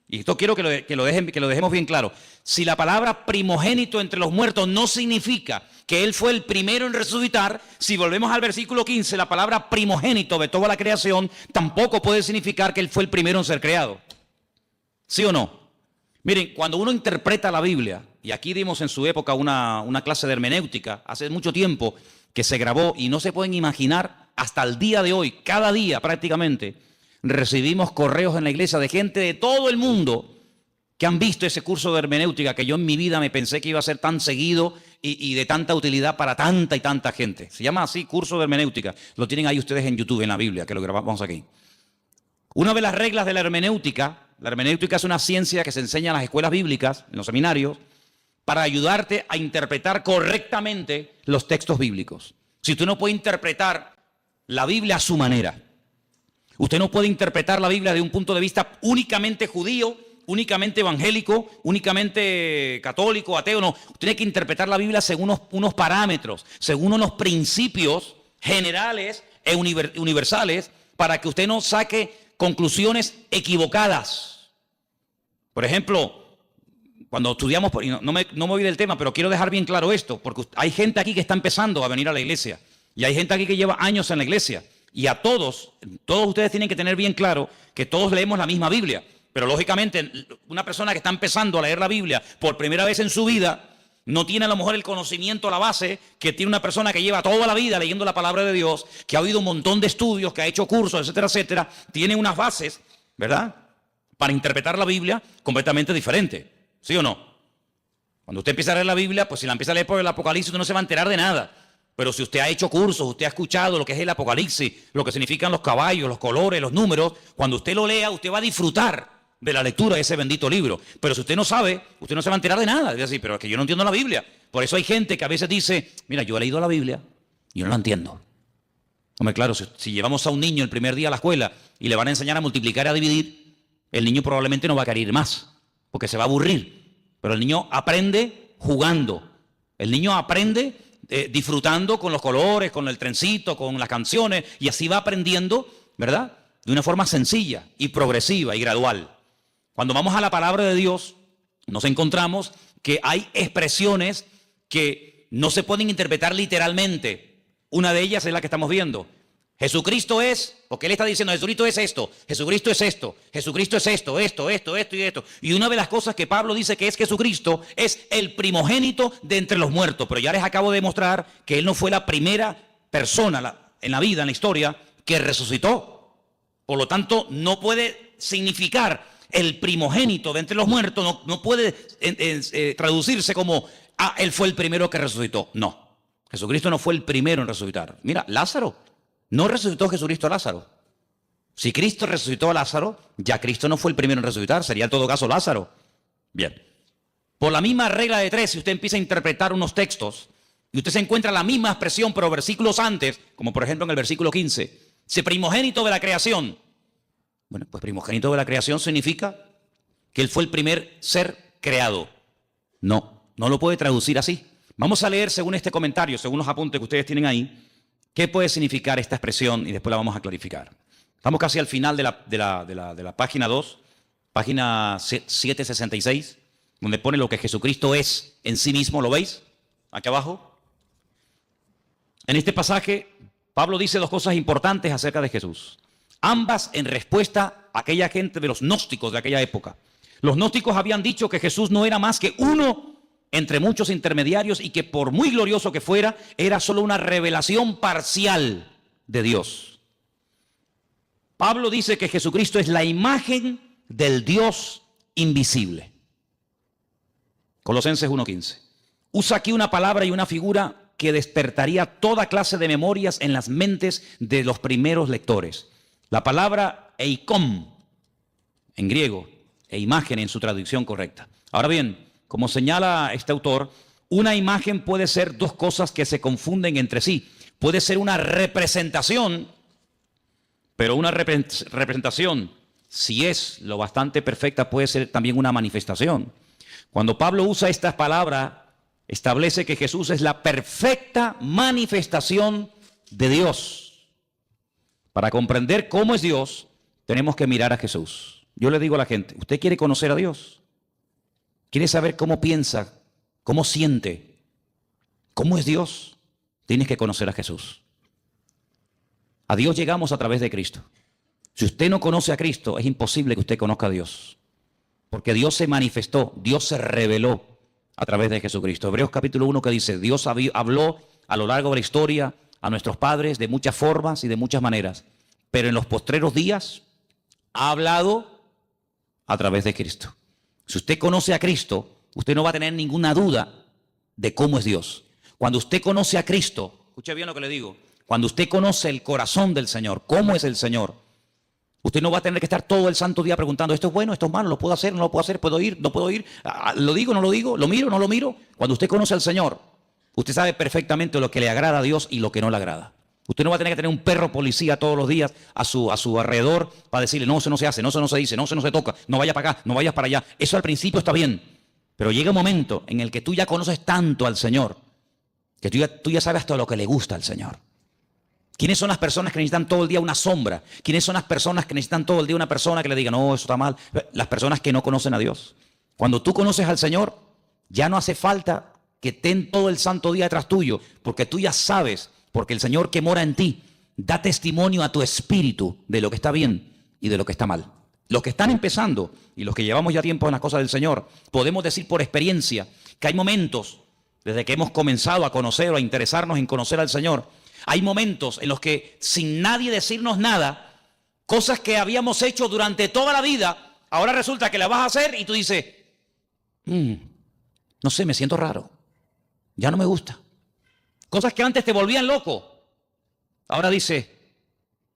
y esto quiero que lo dejemos bien claro, si la palabra primogénito entre los muertos no significa que Él fue el primero en resucitar, si volvemos al versículo 15, la palabra primogénito de toda la creación tampoco puede significar que Él fue el primero en ser creado. ¿Sí o no? Miren, cuando uno interpreta la Biblia, y aquí dimos en su época una clase de hermenéutica, hace mucho tiempo que se grabó y no se pueden imaginar, hasta el día de hoy, cada día prácticamente, recibimos correos en la iglesia de gente de todo el mundo que han visto ese curso de hermenéutica que yo en mi vida me pensé que iba a ser tan seguido y de tanta utilidad para tanta y tanta gente. Se llama así, curso de hermenéutica. Lo tienen ahí ustedes en YouTube, en la Biblia, que lo grabamos aquí. Una de las reglas de la hermenéutica es una ciencia que se enseña en las escuelas bíblicas, en los seminarios, para ayudarte a interpretar correctamente los textos bíblicos. Si usted no puede interpretar la Biblia a su manera, usted no puede interpretar la Biblia de un punto de vista únicamente judío, únicamente evangélico, únicamente católico, ateo, no. Usted tiene que interpretar la Biblia según unos parámetros, según unos principios generales e universales, para que usted no saque conclusiones equivocadas. Por ejemplo, cuando estudiamos, no me voy del tema, pero quiero dejar bien claro esto, porque hay gente aquí que está empezando a venir a la iglesia, y hay gente aquí que lleva años en la iglesia, y a todos ustedes tienen que tener bien claro que todos leemos la misma Biblia, pero lógicamente una persona que está empezando a leer la Biblia por primera vez en su vida, no tiene a lo mejor el conocimiento, la base que tiene una persona que lleva toda la vida leyendo la palabra de Dios, que ha oído un montón de estudios, que ha hecho cursos, etcétera, etcétera. Tiene unas bases, ¿verdad?, para interpretar la Biblia completamente diferente. ¿Sí o no? Cuando usted empieza a leer la Biblia, pues si la empieza a leer por el Apocalipsis, usted no se va a enterar de nada. Pero si usted ha hecho cursos, usted ha escuchado lo que es el Apocalipsis, lo que significan los caballos, los colores, los números, cuando usted lo lea, usted va a disfrutar de la lectura de ese bendito libro. Pero si usted no sabe, usted no se va a enterar de nada. Es decir, pero es que yo no entiendo la Biblia. Por eso hay gente que a veces dice, mira, yo he leído la Biblia y yo no la entiendo. Hombre, claro, si llevamos a un niño el primer día a la escuela y le van a enseñar a multiplicar y a dividir, el niño probablemente no va a querer ir más, porque se va a aburrir. Pero el niño aprende jugando. El niño aprende disfrutando con los colores, con el trencito, con las canciones, y así va aprendiendo, ¿verdad?, de una forma sencilla y progresiva y gradual. Cuando vamos a la palabra de Dios, nos encontramos que hay expresiones que no se pueden interpretar literalmente. Una de ellas es la que estamos viendo. Jesucristo es, porque Él está diciendo, Jesucristo es esto, Jesucristo es esto, Jesucristo es esto y esto. Y una de las cosas que Pablo dice que es Jesucristo es el primogénito de entre los muertos. Pero ya les acabo de demostrar que Él no fue la primera persona en la vida, en la historia, que resucitó. Por lo tanto, no puede significar el primogénito de entre los muertos, no puede traducirse como, Él fue el primero que resucitó. No, Jesucristo no fue el primero en resucitar. Mira, Lázaro. No resucitó Jesucristo a Lázaro. Si Cristo resucitó a Lázaro, ya Cristo no fue el primero en resucitar, sería en todo caso Lázaro. Bien. Por la misma regla de tres, si usted empieza a interpretar unos textos y usted se encuentra la misma expresión, pero versículos antes, como por ejemplo en el versículo 15, si primogénito de la creación. Bueno, pues primogénito de la creación significa que Él fue el primer ser creado. No lo puede traducir así. Vamos a leer según este comentario, según los apuntes que ustedes tienen ahí, ¿qué puede significar esta expresión? Y después la vamos a clarificar. Estamos casi al final de la página 2, página 766, donde pone lo que Jesucristo es en sí mismo, ¿lo veis? Aquí abajo. En este pasaje, Pablo dice dos cosas importantes acerca de Jesús. Ambas en respuesta a aquella gente de los gnósticos de aquella época. Los gnósticos habían dicho que Jesús no era más que uno entre muchos intermediarios y que por muy glorioso que fuera, era solo una revelación parcial de Dios. Pablo dice que Jesucristo es la imagen del Dios invisible. Colosenses 1:15. Usa aquí una palabra y una figura que despertaría toda clase de memorias en las mentes de los primeros lectores. La palabra eikon, en griego, e imagen en su traducción correcta. Ahora bien, como señala este autor, una imagen puede ser dos cosas que se confunden entre sí. Puede ser una representación, pero una representación, si es lo bastante perfecta, puede ser también una manifestación. Cuando Pablo usa esta palabra, establece que Jesús es la perfecta manifestación de Dios. Para comprender cómo es Dios, tenemos que mirar a Jesús. Yo le digo a la gente, ¿usted quiere conocer a Dios? ¿Quiere saber cómo piensa, cómo siente, cómo es Dios? Tienes que conocer a Jesús. A Dios llegamos a través de Cristo. Si usted no conoce a Cristo, es imposible que usted conozca a Dios. Porque Dios se manifestó, Dios se reveló a través de Jesucristo. Hebreos capítulo 1 que dice, Dios habló a lo largo de la historia a nuestros padres de muchas formas y de muchas maneras. Pero en los postreros días ha hablado a través de Cristo. Si usted conoce a Cristo, usted no va a tener ninguna duda de cómo es Dios. Cuando usted conoce a Cristo, escuche bien lo que le digo, cuando usted conoce el corazón del Señor, cómo es el Señor, usted no va a tener que estar todo el santo día preguntando, esto es bueno, esto es malo, lo puedo hacer, no lo puedo hacer, puedo ir, no puedo ir, lo digo, no lo digo, lo miro, no lo miro. Cuando usted conoce al Señor, usted sabe perfectamente lo que le agrada a Dios y lo que no le agrada. Usted no va a tener que tener un perro policía todos los días a su alrededor para decirle, no, eso no se hace, no, eso no se dice, no, eso no se toca, no vaya para acá, no vayas para allá. Eso al principio está bien, pero llega un momento en el que tú ya conoces tanto al Señor, que tú ya sabes hasta lo que le gusta al Señor. ¿Quiénes son las personas que necesitan todo el día una sombra? ¿Quiénes son las personas que necesitan todo el día una persona que le diga, no, eso está mal? Las personas que no conocen a Dios. Cuando tú conoces al Señor, ya no hace falta que estén todo el santo día detrás tuyo, porque tú ya sabes, porque el Señor que mora en ti da testimonio a tu espíritu de lo que está bien y de lo que está mal. Los que están empezando y los que llevamos ya tiempo en las cosas del Señor, podemos decir por experiencia que hay momentos, desde que hemos comenzado a conocer o a interesarnos en conocer al Señor, hay momentos en los que sin nadie decirnos nada, cosas que habíamos hecho durante toda la vida, ahora resulta que las vas a hacer y tú dices, no sé, me siento raro, ya no me gusta. Cosas que antes te volvían loco, ahora dices,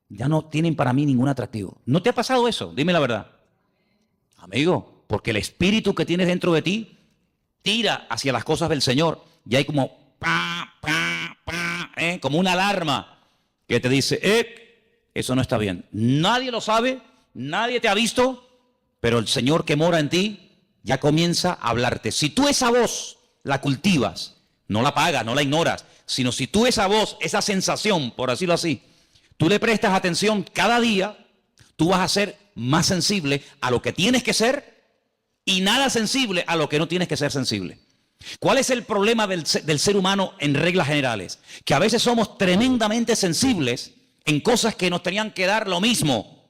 ya no tienen para mí ningún atractivo. ¿No te ha pasado eso? Dime la verdad. Amigo, porque el espíritu que tienes dentro de ti tira hacia las cosas del Señor y hay como como una alarma que te dice, eso no está bien. Nadie lo sabe, nadie te ha visto, pero el Señor que mora en ti ya comienza a hablarte. Si tú esa voz la cultivas, no la apagas, no la ignoras, sino si tú esa voz, esa sensación, por decirlo así, tú le prestas atención cada día, tú vas a ser más sensible a lo que tienes que ser y nada sensible a lo que no tienes que ser sensible. ¿Cuál es el problema del ser humano en reglas generales? Que a veces somos tremendamente sensibles en cosas que nos tenían que dar lo mismo.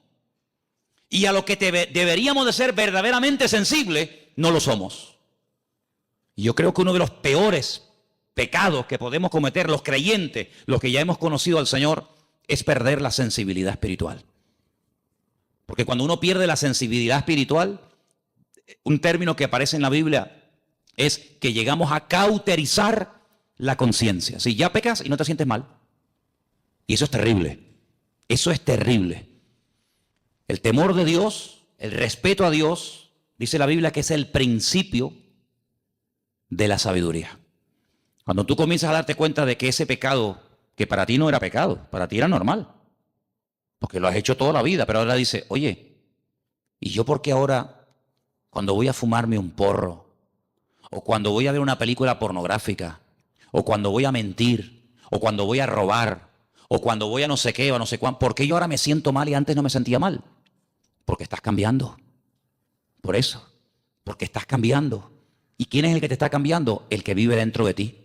Y a lo que deberíamos de ser verdaderamente sensibles, no lo somos. Y yo creo que uno de los peores pecados que podemos cometer los creyentes, los que ya hemos conocido al Señor, es perder la sensibilidad espiritual. Porque cuando uno pierde la sensibilidad espiritual, un término que aparece en la Biblia es que llegamos a cauterizar la conciencia. Si ya pecas y no te sientes mal. Y eso es terrible. Eso es terrible. El temor de Dios, el respeto a Dios, dice la Biblia que es el principio de la sabiduría. Cuando tú comienzas a darte cuenta de que ese pecado, que para ti no era pecado, para ti era normal, porque lo has hecho toda la vida, pero ahora dice, oye, ¿y yo por qué ahora, cuando voy a fumarme un porro, o cuando voy a ver una película pornográfica, o cuando voy a mentir, o cuando voy a robar, o cuando voy a no sé qué, o no sé cuánto, ¿por qué yo ahora me siento mal y antes no me sentía mal? Porque estás cambiando. Por eso, porque estás cambiando. ¿Y quién es el que te está cambiando? El que vive dentro de ti.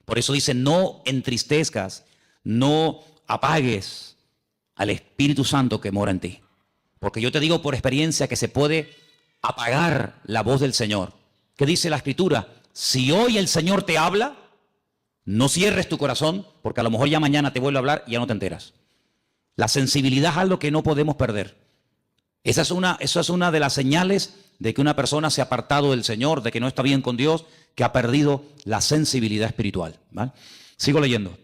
Por eso dice, no entristezcas, no apagues al Espíritu Santo que mora en ti. Porque yo te digo por experiencia que se puede apagar la voz del Señor. ¿Qué dice la Escritura? Si hoy el Señor te habla, no cierres tu corazón, porque a lo mejor ya mañana te vuelve a hablar y ya no te enteras. La sensibilidad es algo que no podemos perder. Esa es una de las señales de que una persona se ha apartado del Señor, de que no está bien con Dios, que ha perdido la sensibilidad espiritual, ¿vale? Sigo leyendo.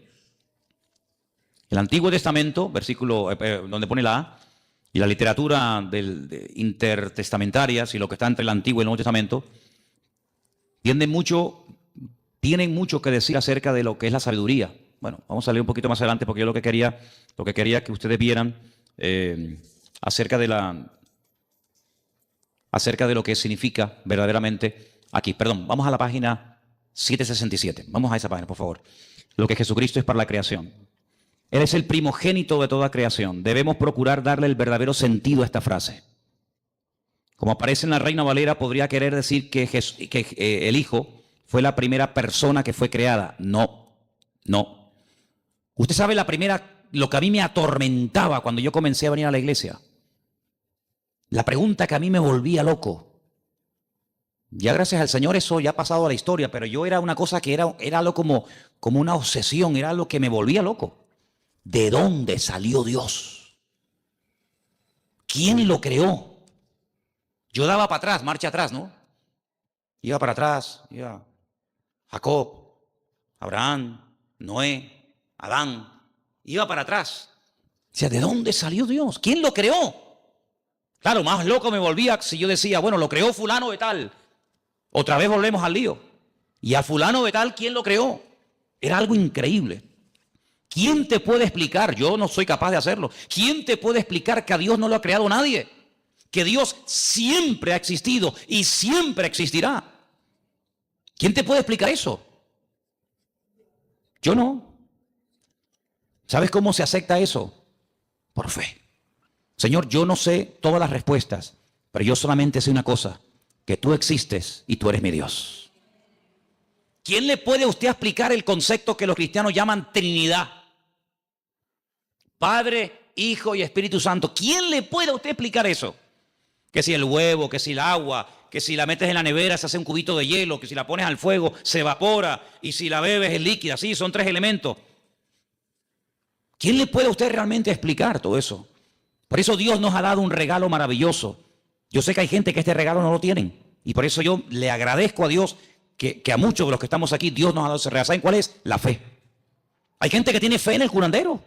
El Antiguo Testamento, versículo donde pone la A, y la literatura intertestamentaria, y lo que está entre el Antiguo y el Nuevo Testamento, tienen mucho que decir acerca de lo que es la sabiduría. Bueno, vamos a leer un poquito más adelante porque yo lo que quería que ustedes vieran acerca de lo que significa verdaderamente aquí. Perdón, vamos a la página 767. Vamos a esa página, por favor. Lo que Jesucristo es para la creación. Él es el primogénito de toda creación. Debemos procurar darle el verdadero sentido a esta frase. Como aparece en la Reina Valera, podría querer decir que el Hijo fue la primera persona que fue creada. No, no. Usted sabe lo que a mí me atormentaba cuando yo comencé a venir a la iglesia. La pregunta que a mí me volvía loco. Ya gracias al Señor eso ya ha pasado a la historia, pero yo era una cosa que era algo como una obsesión, era algo que me volvía loco. ¿De dónde salió Dios? ¿Quién lo creó? Yo daba para atrás, marcha atrás, ¿no? Iba para atrás, iba Jacob, Abraham, Noé, Adán. Iba para atrás. O sea, ¿de dónde salió Dios? ¿Quién lo creó? Claro, más loco me volvía si yo decía, bueno, lo creó fulano de tal. Otra vez volvemos al lío. Y a fulano de tal, ¿quién lo creó? Era algo increíble. ¿Quién te puede explicar? Yo no soy capaz de hacerlo. ¿Quién te puede explicar que a Dios no lo ha creado nadie? Que Dios siempre ha existido y siempre existirá. ¿Quién te puede explicar eso? Yo no. ¿Sabes cómo se acepta eso? Por fe. Señor, yo no sé todas las respuestas, pero yo solamente sé una cosa, que tú existes y tú eres mi Dios. ¿Quién le puede a usted explicar el concepto que los cristianos llaman Trinidad? Padre, Hijo y Espíritu Santo. ¿Quién le puede a usted explicar eso? Que si el huevo, que si el agua, que si la metes en la nevera se hace un cubito de hielo, que si la pones al fuego se evapora y si la bebes es líquida. Sí, son 3 elementos. ¿Quién le puede a usted realmente explicar todo eso? Por eso Dios nos ha dado un regalo maravilloso. Yo sé que hay gente que este regalo no lo tienen. Y por eso yo le agradezco a Dios que a muchos de los que estamos aquí, Dios nos ha dado ese regalo. ¿Saben cuál es? La fe. Hay gente que tiene fe en el curandero.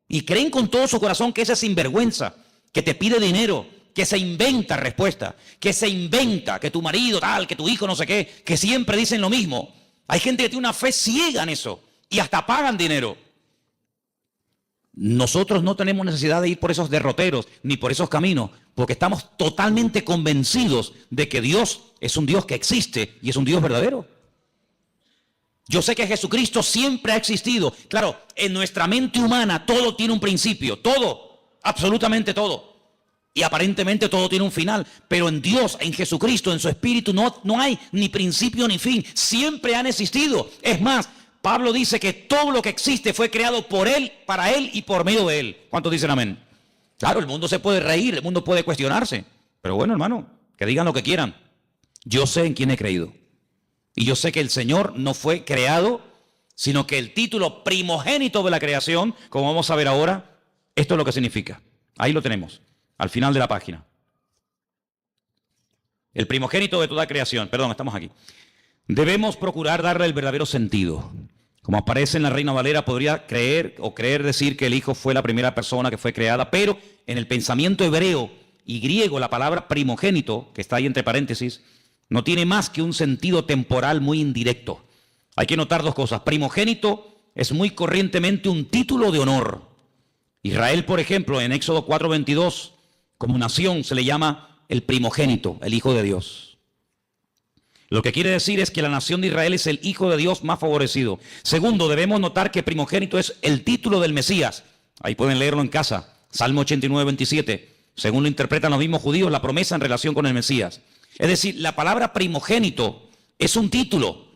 Y creen con todo su corazón que ese sinvergüenza, que te pide dinero, que se inventa respuesta, que se inventa que tu marido tal, que tu hijo no sé qué, que siempre dicen lo mismo. Hay gente que tiene una fe ciega en eso y hasta pagan dinero. Nosotros no tenemos necesidad de ir por esos derroteros ni por esos caminos, porque estamos totalmente convencidos de que Dios es un Dios que existe y es un Dios verdadero. Yo sé que Jesucristo siempre ha existido. Claro, en nuestra mente humana todo tiene un principio, todo, absolutamente todo. Y aparentemente todo tiene un final, pero en Dios, en Jesucristo, en su Espíritu no hay ni principio ni fin. Siempre han existido. Es más, Pablo dice que todo lo que existe fue creado por Él, para Él y por medio de Él. ¿Cuántos dicen amén? Claro, el mundo se puede reír, el mundo puede cuestionarse. Pero bueno, hermano, que digan lo que quieran. Yo sé en quién he creído. Y yo sé que el Señor no fue creado, sino que el título primogénito de la creación, como vamos a ver ahora, esto es lo que significa. Ahí lo tenemos, al final de la página. El primogénito de toda creación, perdón, estamos aquí. Debemos procurar darle el verdadero sentido. Como aparece en la Reina Valera, podría creer decir que el Hijo fue la primera persona que fue creada, pero en el pensamiento hebreo y griego, la palabra primogénito, que está ahí entre paréntesis, no tiene más que un sentido temporal muy indirecto. Hay que notar 2 cosas. Primogénito es muy corrientemente un título de honor. Israel, por ejemplo, en Éxodo 4:22, como nación se le llama el primogénito, el Hijo de Dios. Lo que quiere decir es que la nación de Israel es el Hijo de Dios más favorecido. Segundo, debemos notar que primogénito es el título del Mesías. Ahí pueden leerlo en casa. Salmo 89:27. según lo interpretan los mismos judíos, la promesa en relación con el Mesías. Es decir, la palabra primogénito es un título.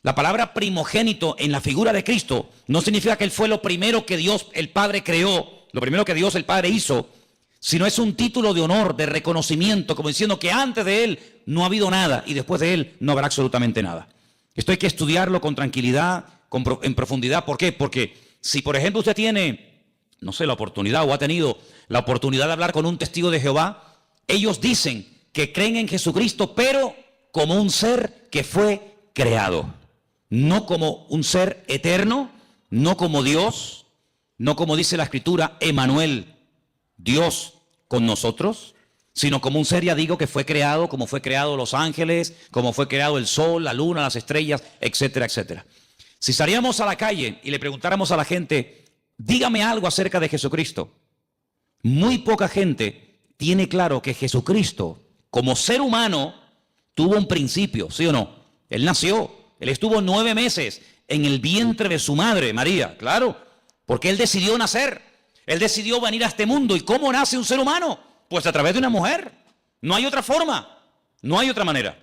La palabra primogénito en la figura de Cristo no significa que Él fue lo primero que Dios el Padre creó, lo primero que Dios el Padre hizo, sino es un título de honor, de reconocimiento, como diciendo que antes de Él no ha habido nada y después de Él no habrá absolutamente nada. Esto hay que estudiarlo con tranquilidad, en profundidad. ¿Por qué? Porque si, por ejemplo, usted tiene, no sé, la oportunidad o ha tenido la oportunidad de hablar con un testigo de Jehová, ellos dicen que creen en Jesucristo, pero como un ser que fue creado. No como un ser eterno, no como Dios, no como dice la Escritura, Emmanuel, Dios con nosotros, sino como un ser, ya digo, que fue creado, como fue creado los ángeles, como fue creado el sol, la luna, las estrellas, etcétera, etcétera. Si salíamos a la calle y le preguntáramos a la gente, dígame algo acerca de Jesucristo, muy poca gente tiene claro que Jesucristo, como ser humano, tuvo un principio, ¿sí o no? Él nació. Él estuvo 9 meses en el vientre de su madre, María, claro, porque Él decidió nacer. Él decidió venir a este mundo. ¿Y cómo nace un ser humano? Pues a través de una mujer. No hay otra forma, no hay otra manera.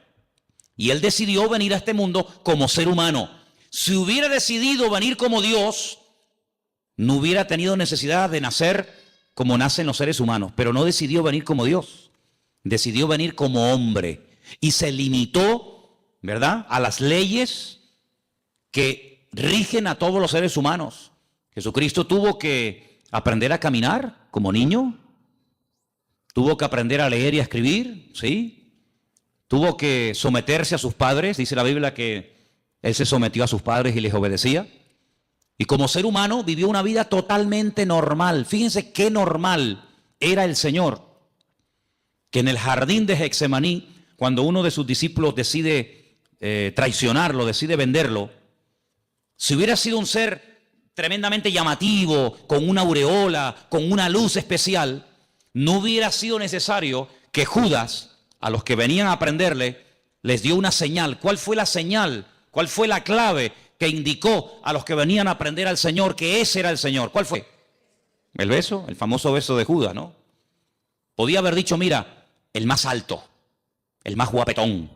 Y Él decidió venir a este mundo como ser humano. Si hubiera decidido venir como Dios, no hubiera tenido necesidad de nacer como nacen los seres humanos. Pero no decidió venir como Dios, decidió venir como hombre. Y se limitó, ¿verdad?, a las leyes que rigen a todos los seres humanos. Jesucristo tuvo que aprender a caminar como niño, tuvo que aprender a leer y a escribir, ¿sí? Tuvo que someterse a sus padres, dice la Biblia que Él se sometió a sus padres y les obedecía. Y como ser humano vivió una vida totalmente normal. Fíjense qué normal era el Señor, que en el jardín de Getsemaní, cuando uno de sus discípulos decide traicionarlo, decide venderlo, si hubiera sido un ser tremendamente llamativo, con una aureola, con una luz especial, no hubiera sido necesario que Judas, a los que venían a prenderle, les dio una señal. ¿Cuál fue la señal? ¿Cuál fue la clave que indicó a los que venían a prender al Señor que ese era el Señor? ¿Cuál fue? El beso, el famoso beso de Judas, ¿no? Podía haber dicho, mira, el más alto, el más guapetón,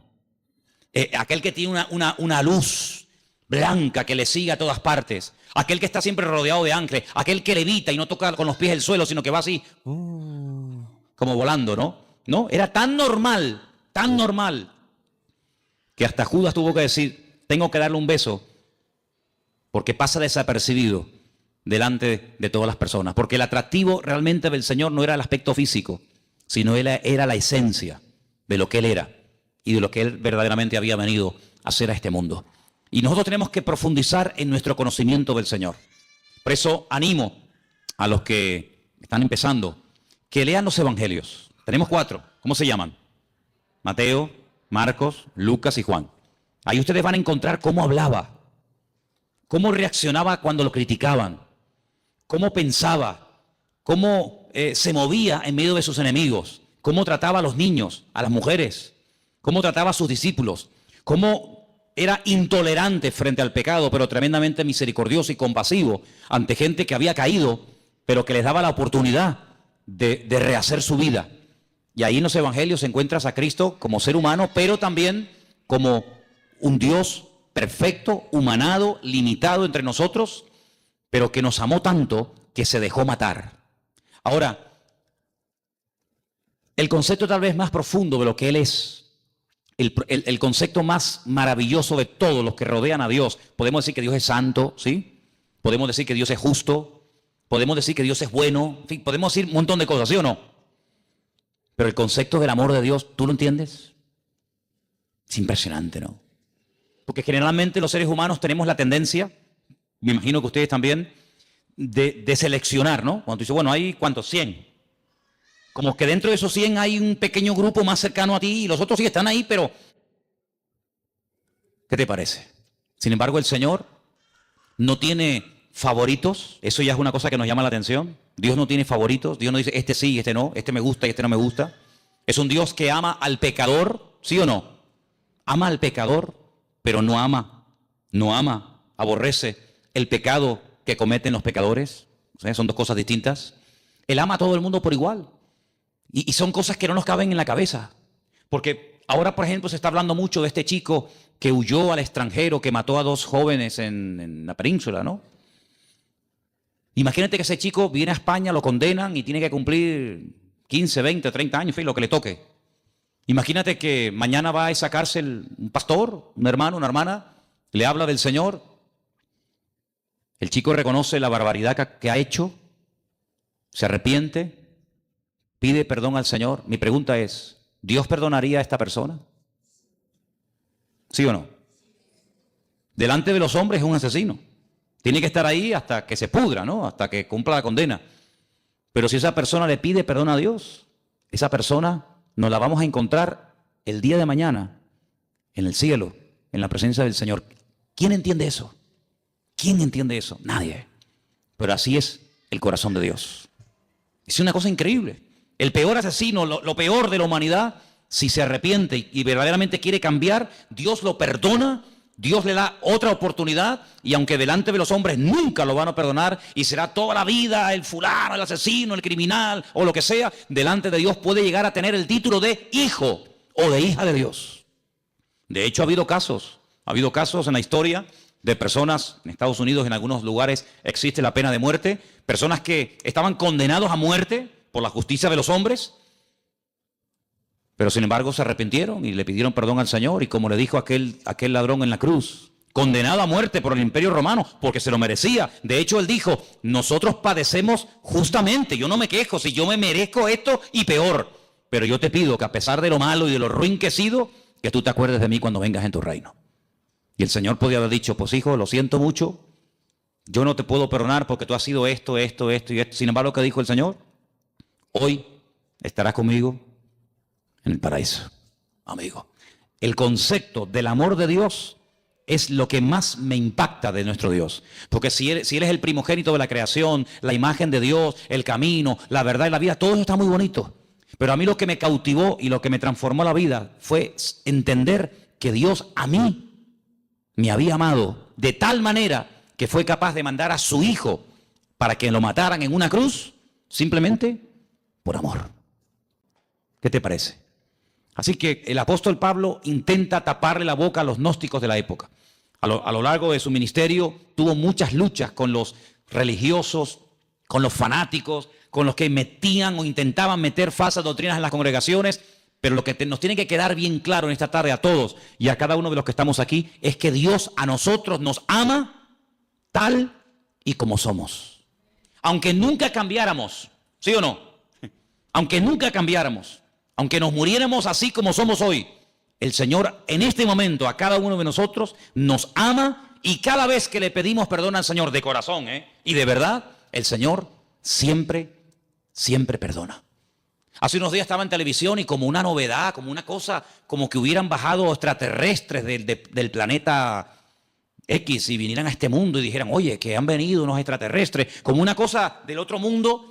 aquel que tiene una luz blanca que le sigue a todas partes, aquel que está siempre rodeado de ángeles, aquel que levita y no toca con los pies el suelo, sino que va así, como volando, ¿no? No, era tan normal, que hasta Judas tuvo que decir, tengo que darle un beso, porque pasa desapercibido delante de todas las personas, porque el atractivo realmente del Señor no era el aspecto físico, sino era la esencia de lo que Él era y de lo que Él verdaderamente había venido a hacer a este mundo. Y nosotros tenemos que profundizar en nuestro conocimiento del Señor. Por eso animo a los que están empezando que lean los evangelios. Tenemos 4. ¿Cómo se llaman? Mateo, Marcos, Lucas y Juan. Ahí ustedes van a encontrar cómo hablaba, cómo reaccionaba cuando lo criticaban, cómo pensaba, cómo se movía en medio de sus enemigos, cómo trataba a los niños, a las mujeres, cómo trataba a sus discípulos, cómo era intolerante frente al pecado, pero tremendamente misericordioso y compasivo ante gente que había caído, pero que les daba la oportunidad de rehacer su vida. Y ahí en los evangelios encuentras a Cristo como ser humano, pero también como un Dios perfecto, humanado, limitado entre nosotros, pero que nos amó tanto que se dejó matar. Ahora, el concepto tal vez más profundo de lo que Él es, el concepto más maravilloso de todos los que rodean a Dios, podemos decir que Dios es santo, ¿sí? Podemos decir que Dios es justo, podemos decir que Dios es bueno, en fin, podemos decir un montón de cosas, ¿sí o no? Pero el concepto del amor de Dios, ¿tú lo entiendes? Es impresionante, ¿no? Porque generalmente los seres humanos tenemos la tendencia, me imagino que ustedes también, de seleccionar, ¿no? Cuando tú dices, bueno, hay ¿cuántos? 100. Como que dentro de esos 100 hay un pequeño grupo más cercano a ti y los otros sí están ahí, pero ¿qué te parece? Sin embargo, el Señor no tiene favoritos. Eso ya es una cosa que nos llama la atención. Dios no tiene favoritos. Dios no dice, este sí, este no, este me gusta y este no me gusta. Es un Dios que ama al pecador, ¿sí o no? Ama al pecador, pero no ama, aborrece el pecado que cometen los pecadores. O sea, son dos cosas distintas. Él ama a todo el mundo por igual. Y son cosas que no nos caben en la cabeza. Porque ahora, por ejemplo, se está hablando mucho de este chico que huyó al extranjero, que mató a 2 jóvenes en la península, ¿no? Imagínate que ese chico viene a España, lo condenan y tiene que cumplir 15, 20, 30 años, en fin, lo que le toque. Imagínate que mañana va a esa cárcel un pastor, un hermano, una hermana, le habla del Señor. El chico reconoce la barbaridad que ha hecho, se arrepiente, pide perdón al Señor. Mi pregunta es, ¿Dios perdonaría a esta persona? ¿Sí o no? Delante de los hombres es un asesino. Tiene que estar ahí hasta que se pudra, ¿no? Hasta que cumpla la condena. Pero si esa persona le pide perdón a Dios, esa persona nos la vamos a encontrar el día de mañana en el cielo, en la presencia del Señor. ¿Quién entiende eso? ¿Quién entiende eso? Nadie. Pero así es el corazón de Dios. Es una cosa increíble. El peor asesino, lo peor de la humanidad, si se arrepiente y verdaderamente quiere cambiar, Dios lo perdona, Dios le da otra oportunidad, y aunque delante de los hombres nunca lo van a perdonar y será toda la vida el fulano, el asesino, el criminal o lo que sea, delante de Dios puede llegar a tener el título de hijo o de hija de Dios. De hecho, ha habido casos en la historia de personas, en Estados Unidos, en algunos lugares existe la pena de muerte, personas que estaban condenados a muerte por la justicia de los hombres, pero sin embargo se arrepintieron y le pidieron perdón al Señor, y como le dijo aquel ladrón en la cruz, condenado a muerte por el Imperio Romano, porque se lo merecía. De hecho, él dijo, nosotros padecemos justamente, yo no me quejo, si yo me merezco esto y peor, pero yo te pido que a pesar de lo malo y de lo ruin que he sido, que tú te acuerdes de mí cuando vengas en tu reino. Y el Señor podía haber dicho, pues hijo, lo siento mucho, yo no te puedo perdonar porque tú has sido esto y esto. Sin embargo, ¿qué dijo el Señor? Hoy estarás conmigo en el paraíso, amigo. El concepto del amor de Dios es lo que más me impacta de nuestro Dios. Porque si Él es el primogénito de la creación, la imagen de Dios, el camino, la verdad y la vida, todo eso está muy bonito. Pero a mí lo que me cautivó y lo que me transformó la vida fue entender que Dios a mí me había amado de tal manera que fue capaz de mandar a su hijo para que lo mataran en una cruz, simplemente por amor. ¿Qué te parece? Así que el apóstol Pablo intenta taparle la boca a los gnósticos de la época. A lo largo de su ministerio tuvo muchas luchas con los religiosos, con los fanáticos, con los que metían o intentaban meter falsas doctrinas en las congregaciones. Pero lo que nos tiene que quedar bien claro en esta tarde a todos y a cada uno de los que estamos aquí es que Dios a nosotros nos ama tal y como somos. Aunque nunca cambiáramos, ¿sí o no? Aunque nunca cambiáramos, aunque nos muriéramos así como somos hoy, el Señor en este momento a cada uno de nosotros nos ama, y cada vez que le pedimos perdón al Señor de corazón y de verdad, el Señor siempre perdona. Hace unos días estaba en televisión y como una novedad, como una cosa, como que hubieran bajado extraterrestres del planeta X y vinieran a este mundo y dijeran, oye, que han venido unos extraterrestres, como una cosa del otro mundo.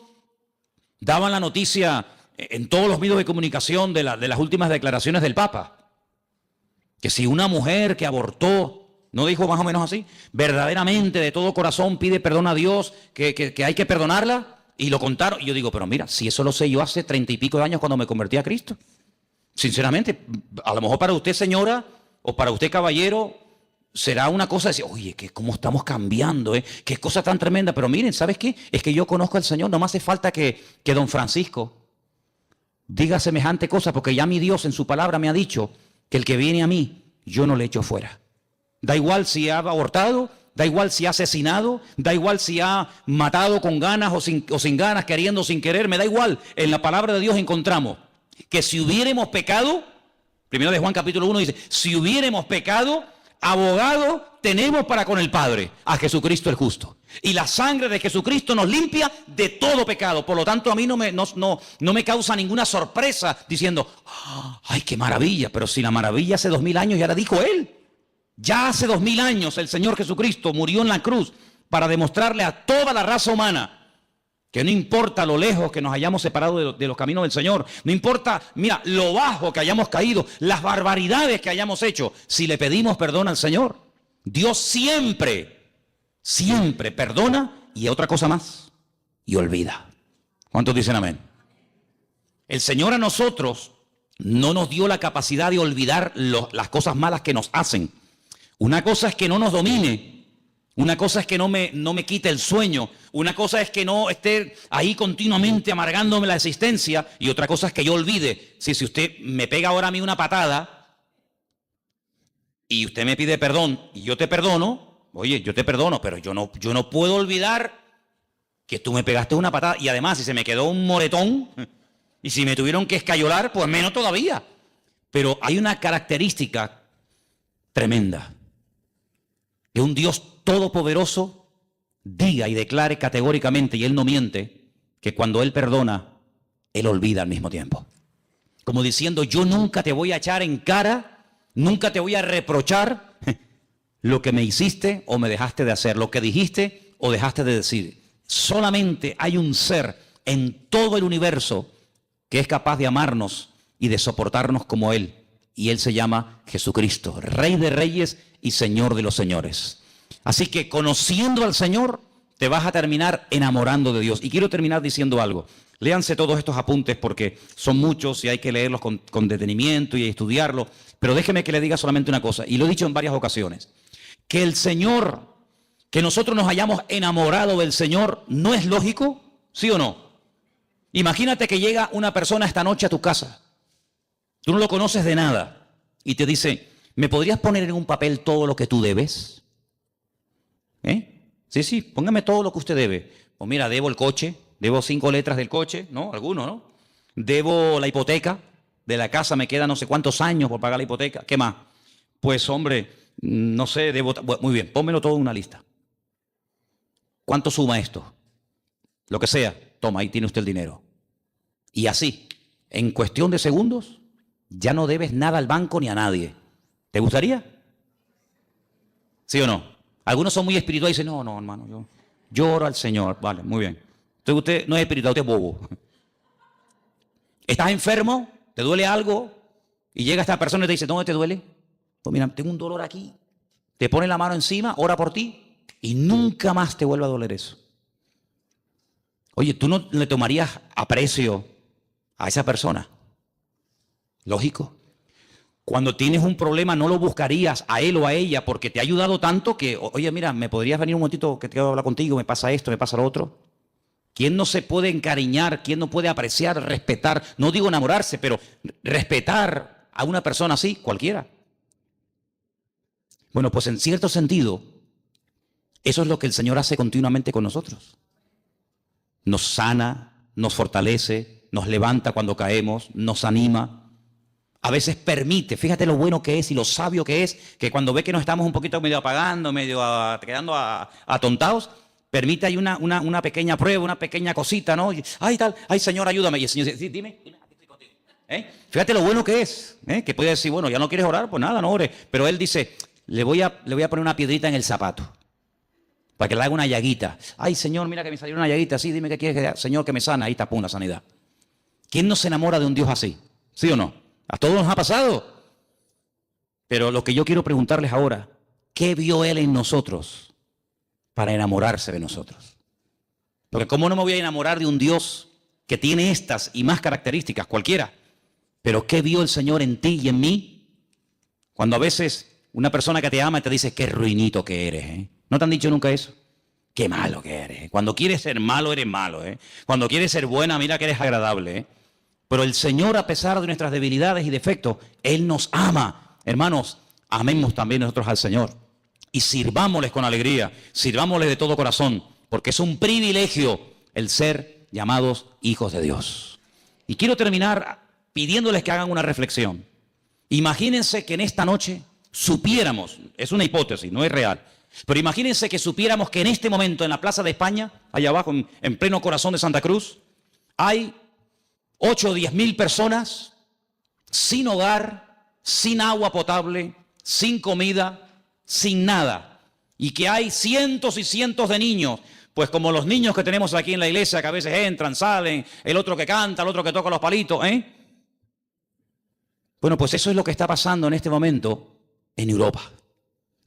Daban la noticia en todos los medios de comunicación de las últimas declaraciones del Papa, que si una mujer que abortó, ¿no dijo más o menos así? Verdaderamente de todo corazón pide perdón a Dios, que hay que perdonarla. Y lo contaron, y yo digo, pero mira, si eso lo sé yo hace 30 y pico de años cuando me convertí a Cristo. Sinceramente, a lo mejor para usted, señora, o para usted, caballero, será una cosa de decir, oye, que cómo estamos cambiando, qué cosa tan tremenda. Pero miren, ¿sabes qué? Es que yo conozco al Señor, no me hace falta que don Francisco diga semejante cosa, porque ya mi Dios en su palabra me ha dicho que el que viene a mí, yo no le echo fuera. Da igual si ha abortado, da igual si ha asesinado, da igual si ha matado con ganas o sin ganas, queriendo, sin querer, me da igual. En la palabra de Dios encontramos que si hubiéramos pecado, primero de Juan capítulo 1 dice, si hubiéramos pecado, abogado tenemos para con el Padre, a Jesucristo el justo. Y la sangre de Jesucristo nos limpia de todo pecado. Por lo tanto, a mí no me causa ninguna sorpresa diciendo, ¡ay, qué maravilla! Pero si la maravilla hace 2000 años ya la dijo Él. Ya hace 2000 años el Señor Jesucristo murió en la cruz para demostrarle a toda la raza humana que no importa lo lejos que nos hayamos separado de los caminos del Señor, no importa, mira, lo bajo que hayamos caído, las barbaridades que hayamos hecho, si le pedimos perdón al Señor, Dios siempre perdona, y otra cosa más, y olvida. ¿Cuántos dicen amén? El Señor a nosotros no nos dio la capacidad de olvidar las cosas malas que nos hacen. Una cosa es que no nos domine, una cosa es que no me quite el sueño, una cosa es que no esté ahí continuamente amargándome la existencia, y otra cosa es que yo olvide. Si usted me pega ahora a mí una patada y usted me pide perdón y yo te perdono, oye, yo te perdono, pero yo no puedo olvidar que tú me pegaste una patada, y además si se me quedó un moretón y si me tuvieron que escayolar, pues menos todavía. Pero hay una característica tremenda, que un Dios todopoderoso diga y declare categóricamente, y Él no miente, que cuando Él perdona, Él olvida al mismo tiempo. Como diciendo, yo nunca te voy a echar en cara, nunca te voy a reprochar lo que me hiciste o me dejaste de hacer, lo que dijiste o dejaste de decir. Solamente hay un ser en todo el universo que es capaz de amarnos y de soportarnos como Él. Y Él se llama Jesucristo, Rey de Reyes y Señor de los Señores. Así que conociendo al Señor, te vas a terminar enamorando de Dios. Y quiero terminar diciendo algo. Léanse todos estos apuntes porque son muchos y hay que leerlos con detenimiento y estudiarlos. Pero déjeme que le diga solamente una cosa, y lo he dicho en varias ocasiones. Que el Señor, que nosotros nos hayamos enamorado del Señor, ¿no es lógico? ¿Sí o no? Imagínate que llega una persona esta noche a tu casa. Tú no lo conoces de nada y te dice, ¿me podrías poner en un papel todo lo que tú debes? Sí, póngame todo lo que usted debe. Pues mira, debo el coche, debo 5 letras del coche, ¿no? Alguno, ¿no? Debo la hipoteca de la casa, me quedan no sé cuántos años por pagar la hipoteca. ¿Qué más? Pues hombre, no sé, debo... Bueno, muy bien, pónmelo todo en una lista. ¿Cuánto suma esto? Lo que sea, toma, ahí tiene usted el dinero. Y así, en cuestión de segundos, ya no debes nada al banco ni a nadie. ¿Te gustaría? ¿Sí o no? Algunos son muy espirituales y dicen, no, hermano, yo oro al Señor. Vale, muy bien. Entonces usted no es espiritual, usted es bobo. ¿Estás enfermo? ¿Te duele algo? Y llega esta persona y te dice, ¿dónde te duele? Pues mira, tengo un dolor aquí. Te pone la mano encima, ora por ti y nunca más te vuelve a doler eso. Oye, ¿tú no le tomarías aprecio a esa persona? Lógico. Cuando tienes un problema no lo buscarías a él o a ella porque te ha ayudado tanto que, oye, mira, ¿me podrías venir un momentito que quiero hablar contigo? ¿Me pasa esto? ¿Me pasa lo otro? ¿Quién no se puede encariñar? ¿Quién no puede apreciar, respetar? No digo enamorarse, pero respetar a una persona así, cualquiera. Bueno, pues en cierto sentido, eso es lo que el Señor hace continuamente con nosotros. Nos sana, nos fortalece, nos levanta cuando caemos, nos anima. A veces permite, fíjate lo bueno que es y lo sabio que es, que cuando ve que nos estamos un poquito medio apagando, quedando atontados, permite ahí una pequeña prueba, una pequeña cosita, ¿no? Y, ay Señor, ayúdame. Y el Señor dice, sí, dime, aquí estoy contigo. Fíjate lo bueno que es, que puede decir, bueno, ya no quieres orar, pues nada, no ores. Pero Él dice, le voy a poner una piedrita en el zapato, para que le haga una llaguita. Ay Señor, mira que me salió una llaguita, sí, dime qué quieres que Señor, que me sana, ahí está, pum, la sanidad. ¿Quién no se enamora de un Dios así? ¿Sí o no? A todos nos ha pasado. Pero lo que yo quiero preguntarles ahora, ¿qué vio Él en nosotros para enamorarse de nosotros? Porque ¿cómo no me voy a enamorar de un Dios que tiene estas y más características, cualquiera? Pero ¿qué vio el Señor en ti y en mí? Cuando a veces una persona que te ama te dice, qué ruinito que eres, ¿No te han dicho nunca eso? Qué malo que eres. Cuando quieres ser malo, eres malo, Cuando quieres ser buena, mira que eres agradable, Pero el Señor, a pesar de nuestras debilidades y defectos, Él nos ama. Hermanos, amemos también nosotros al Señor. Y sirvámosles con alegría, sirvámosles de todo corazón, porque es un privilegio el ser llamados hijos de Dios. Y quiero terminar pidiéndoles que hagan una reflexión. Imagínense que en esta noche supiéramos, es una hipótesis, no es real, pero imagínense que supiéramos que en este momento en la Plaza de España, allá abajo, en pleno corazón de Santa Cruz, hay 8 o 10 mil personas sin hogar, sin agua potable, sin comida, sin nada. Y que hay cientos y cientos de niños, pues como los niños que tenemos aquí en la iglesia, que a veces entran, salen, el otro que canta, el otro que toca los palitos, Bueno, pues eso es lo que está pasando en este momento en Europa,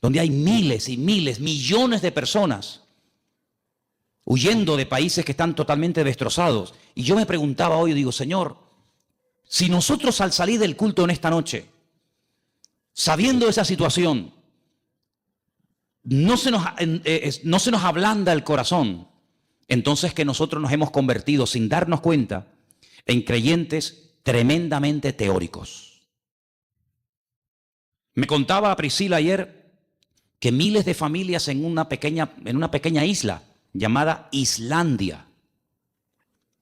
donde hay miles y miles, millones de personas huyendo de países que están totalmente destrozados. Y yo me preguntaba hoy, digo, Señor, Si nosotros al salir del culto en esta noche, sabiendo esa situación, no se nos ablanda el corazón, entonces que nosotros nos hemos convertido sin darnos cuenta en creyentes tremendamente teóricos. Me contaba Priscila ayer que miles de familias en una pequeña isla llamada Islandia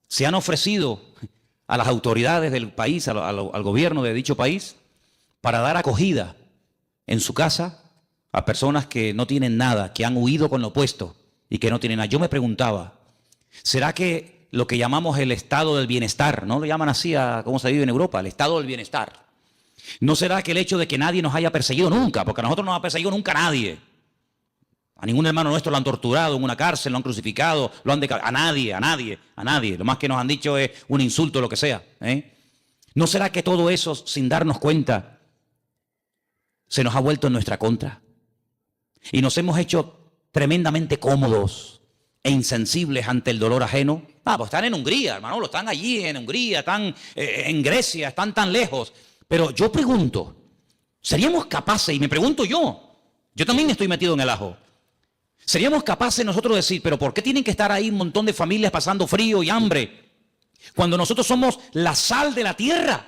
se han ofrecido a las autoridades del país, al gobierno de dicho país, para dar acogida en su casa a personas que no tienen nada, que han huido con lo opuesto y que no tienen nada. Yo me preguntaba, ¿será que lo que llamamos el estado del bienestar, no lo llaman así a cómo se vive en Europa, el estado del bienestar? ¿No será que el hecho de que nadie nos haya perseguido nunca, porque a nosotros no nos ha perseguido nunca nadie? A ningún hermano nuestro lo han torturado en una cárcel, lo han crucificado, a nadie. Lo más que nos han dicho es un insulto, lo que sea. ¿No será que todo eso, sin darnos cuenta, se nos ha vuelto en nuestra contra? Y nos hemos hecho tremendamente cómodos e insensibles ante el dolor ajeno. Pues están en Hungría, hermano, están allí en Hungría, están en Grecia, están tan lejos. Pero yo pregunto, ¿seríamos capaces? Y me pregunto yo también estoy metido en el ajo. ¿Seríamos capaces nosotros de decir, pero por qué tienen que estar ahí un montón de familias pasando frío y hambre? Cuando nosotros somos la sal de la tierra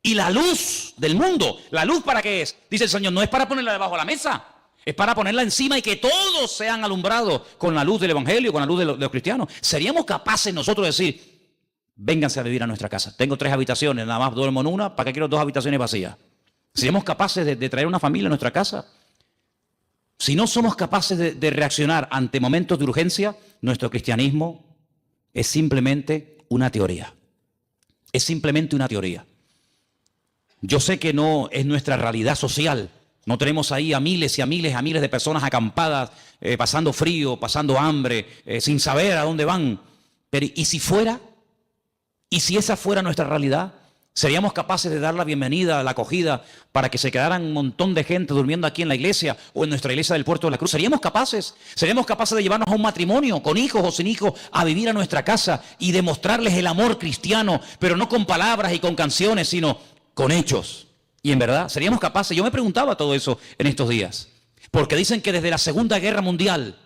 y la luz del mundo. ¿La luz para qué es? Dice el Señor, no es para ponerla debajo de la mesa. Es para ponerla encima y que todos sean alumbrados con la luz del Evangelio, con la luz de los cristianos. ¿Seríamos capaces nosotros de decir, vénganse a vivir a nuestra casa? Tengo 3 habitaciones, nada más duermo en una, ¿para qué quiero 2 habitaciones vacías? ¿Seríamos capaces de traer una familia a nuestra casa? Si no somos capaces de reaccionar ante momentos de urgencia, nuestro cristianismo es simplemente una teoría. Es simplemente una teoría. Yo sé que no es nuestra realidad social. No tenemos ahí a miles de personas acampadas, pasando frío, pasando hambre, sin saber a dónde van. Pero ¿y si fuera? ¿Y si esa fuera nuestra realidad? ¿Seríamos capaces de dar la bienvenida, la acogida, para que se quedaran un montón de gente durmiendo aquí en la iglesia o en nuestra iglesia del Puerto de la Cruz? ¿Seríamos capaces? ¿Seríamos capaces de llevarnos a un matrimonio, con hijos o sin hijos, a vivir a nuestra casa y demostrarles el amor cristiano, pero no con palabras y con canciones, sino con hechos? Y en verdad, ¿seríamos capaces? Yo me preguntaba todo eso en estos días, porque dicen que desde la Segunda Guerra Mundial,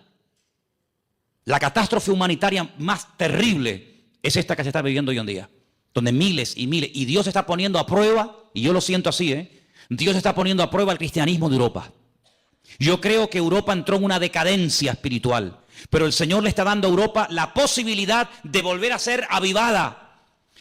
la catástrofe humanitaria más terrible es esta que se está viviendo hoy en día, donde miles y miles, y Dios está poniendo a prueba, y yo lo siento así, Dios está poniendo a prueba el cristianismo de Europa. Yo creo que Europa entró en una decadencia espiritual, pero el Señor le está dando a Europa la posibilidad de volver a ser avivada.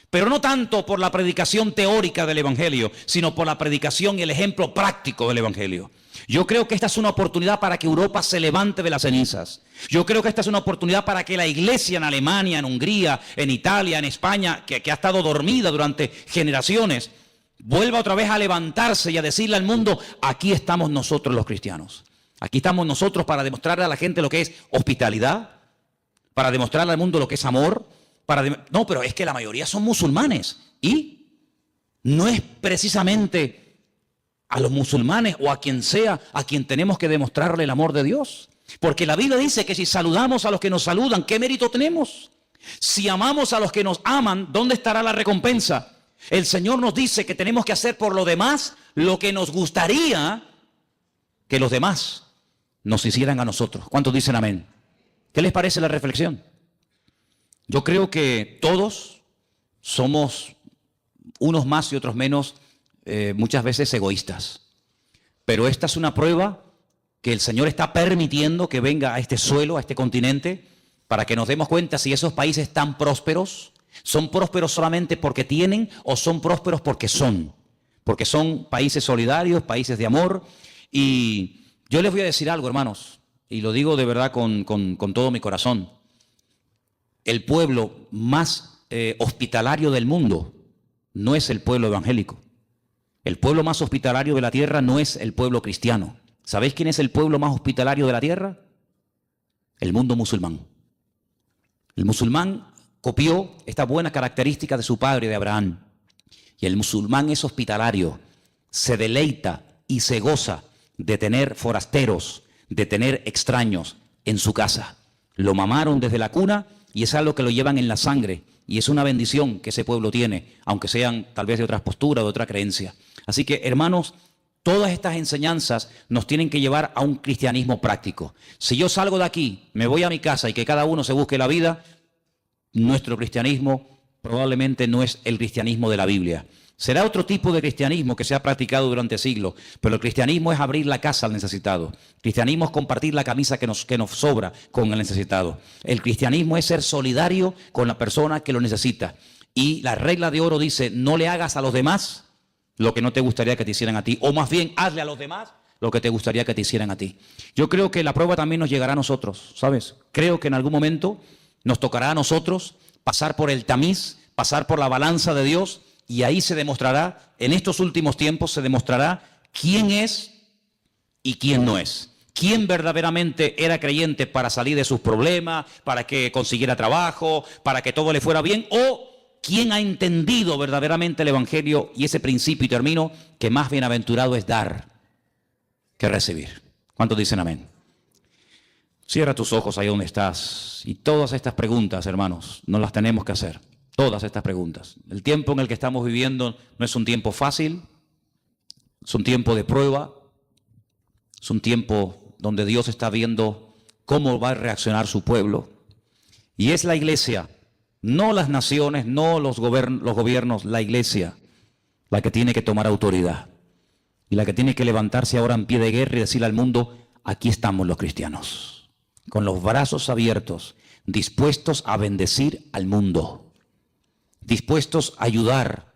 Pero no tanto por la predicación teórica del Evangelio, sino por la predicación y el ejemplo práctico del Evangelio. Yo creo que esta es una oportunidad para que Europa se levante de las cenizas. Yo creo que esta es una oportunidad para que la iglesia en Alemania, en Hungría, en Italia, en España, que ha estado dormida durante generaciones, vuelva otra vez a levantarse y a decirle al mundo, aquí estamos nosotros los cristianos. Aquí estamos nosotros para demostrarle a la gente lo que es hospitalidad, para demostrarle al mundo lo que es amor. No, pero es que la mayoría son musulmanes y no es precisamente a los musulmanes o a quien sea a quien tenemos que demostrarle el amor de Dios. Porque la Biblia dice que si saludamos a los que nos saludan, ¿qué mérito tenemos? Si amamos a los que nos aman, ¿dónde estará la recompensa? El Señor nos dice que tenemos que hacer por lo demás lo que nos gustaría que los demás nos hicieran a nosotros. ¿Cuántos dicen amén? ¿Qué les parece la reflexión? Yo creo que todos somos, unos más y otros menos, muchas veces egoístas. Pero esta es una prueba que el Señor está permitiendo que venga a este suelo, a este continente, para que nos demos cuenta si esos países tan prósperos, ¿son prósperos solamente porque tienen o son prósperos porque son? Porque son países solidarios, países de amor. Y yo les voy a decir algo, hermanos, y lo digo de verdad con todo mi corazón. El pueblo más hospitalario del mundo no es el pueblo evangélico. El pueblo más hospitalario de la tierra no es el pueblo cristiano. ¿Sabéis quién es el pueblo más hospitalario de la tierra? El mundo musulmán. El musulmán copió esta buena característica de su padre, de Abraham. Y el musulmán es hospitalario, se deleita y se goza de tener forasteros, de tener extraños en su casa. Lo mamaron desde la cuna y es algo que lo llevan en la sangre. Y es una bendición que ese pueblo tiene, aunque sean tal vez de otras posturas, de otra creencia. Así que, hermanos, todas estas enseñanzas nos tienen que llevar a un cristianismo práctico. Si yo salgo de aquí, me voy a mi casa y que cada uno se busque la vida, nuestro cristianismo probablemente no es el cristianismo de la Biblia. Será otro tipo de cristianismo que se ha practicado durante siglos, pero el cristianismo es abrir la casa al necesitado. El cristianismo es compartir la camisa que nos sobra con el necesitado. El cristianismo es ser solidario con la persona que lo necesita. Y la regla de oro dice, no le hagas a los demás lo que no te gustaría que te hicieran a ti, o más bien, hazle a los demás lo que te gustaría que te hicieran a ti. Yo creo que la prueba también nos llegará a nosotros, ¿sabes? Creo que en algún momento nos tocará a nosotros pasar por el tamiz, pasar por la balanza de Dios, y ahí se demostrará, en estos últimos tiempos se demostrará quién es y quién no es. Quién verdaderamente era creyente para salir de sus problemas, para que consiguiera trabajo, para que todo le fuera bien, o quién ha entendido verdaderamente el Evangelio y ese principio, y termino, que más bienaventurado es dar que recibir. ¿Cuántos dicen amén? Cierra tus ojos ahí donde estás. Y todas estas preguntas, hermanos, nos las tenemos que hacer. Todas estas preguntas. El tiempo en el que estamos viviendo no es un tiempo fácil, es un tiempo de prueba, es un tiempo donde Dios está viendo cómo va a reaccionar su pueblo. Y es la iglesia, no las naciones, no los gobiernos, la iglesia, la que tiene que tomar autoridad. Y la que tiene que levantarse ahora en pie de guerra y decirle al mundo, aquí estamos los cristianos, con los brazos abiertos, dispuestos a bendecir al mundo, dispuestos a ayudar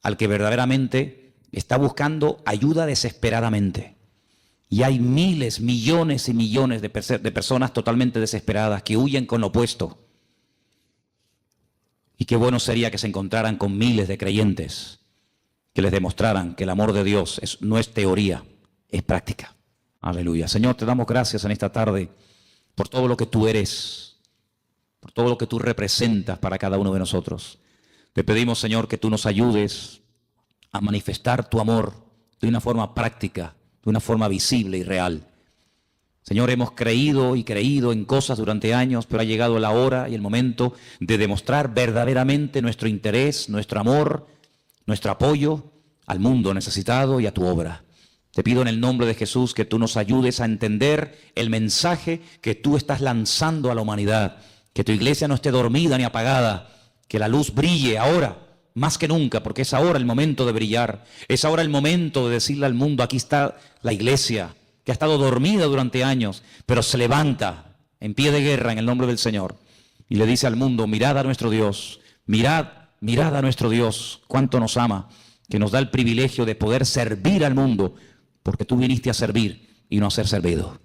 al que verdaderamente está buscando ayuda desesperadamente. Y hay miles, millones y millones de personas totalmente desesperadas que huyen con lo opuesto. Y qué bueno sería que se encontraran con miles de creyentes que les demostraran que el amor de Dios no es teoría, es práctica. Aleluya. Señor, te damos gracias en esta tarde por todo lo que tú eres, por todo lo que tú representas para cada uno de nosotros. Te pedimos, Señor, que tú nos ayudes a manifestar tu amor de una forma práctica, de una forma visible y real. Señor, hemos creído y creído en cosas durante años, pero ha llegado la hora y el momento de demostrar verdaderamente nuestro interés, nuestro amor, nuestro apoyo al mundo necesitado y a tu obra. Te pido en el nombre de Jesús que tú nos ayudes a entender el mensaje que tú estás lanzando a la humanidad, que tu iglesia no esté dormida ni apagada, que la luz brille ahora, más que nunca, porque es ahora el momento de brillar, es ahora el momento de decirle al mundo, aquí está la iglesia, que ha estado dormida durante años, pero se levanta en pie de guerra en el nombre del Señor, y le dice al mundo, mirad a nuestro Dios, mirad a nuestro Dios, cuánto nos ama, que nos da el privilegio de poder servir al mundo, porque tú viniste a servir y no a ser servido.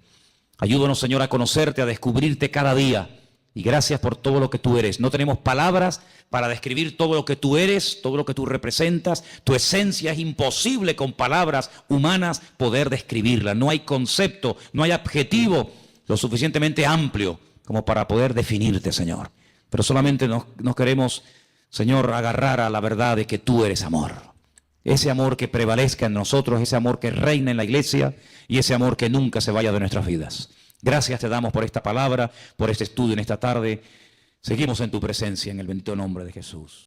Ayúdanos, Señor, a conocerte, a descubrirte cada día. Y gracias por todo lo que tú eres. No tenemos palabras para describir todo lo que tú eres, todo lo que tú representas. Tu esencia es imposible con palabras humanas poder describirla. No hay concepto, no hay adjetivo lo suficientemente amplio como para poder definirte, Señor. Pero solamente nos queremos, Señor, agarrar a la verdad de que tú eres amor. Ese amor que prevalezca en nosotros, ese amor que reina en la iglesia y ese amor que nunca se vaya de nuestras vidas. Gracias te damos por esta palabra, por este estudio en esta tarde. Seguimos en tu presencia en el bendito nombre de Jesús.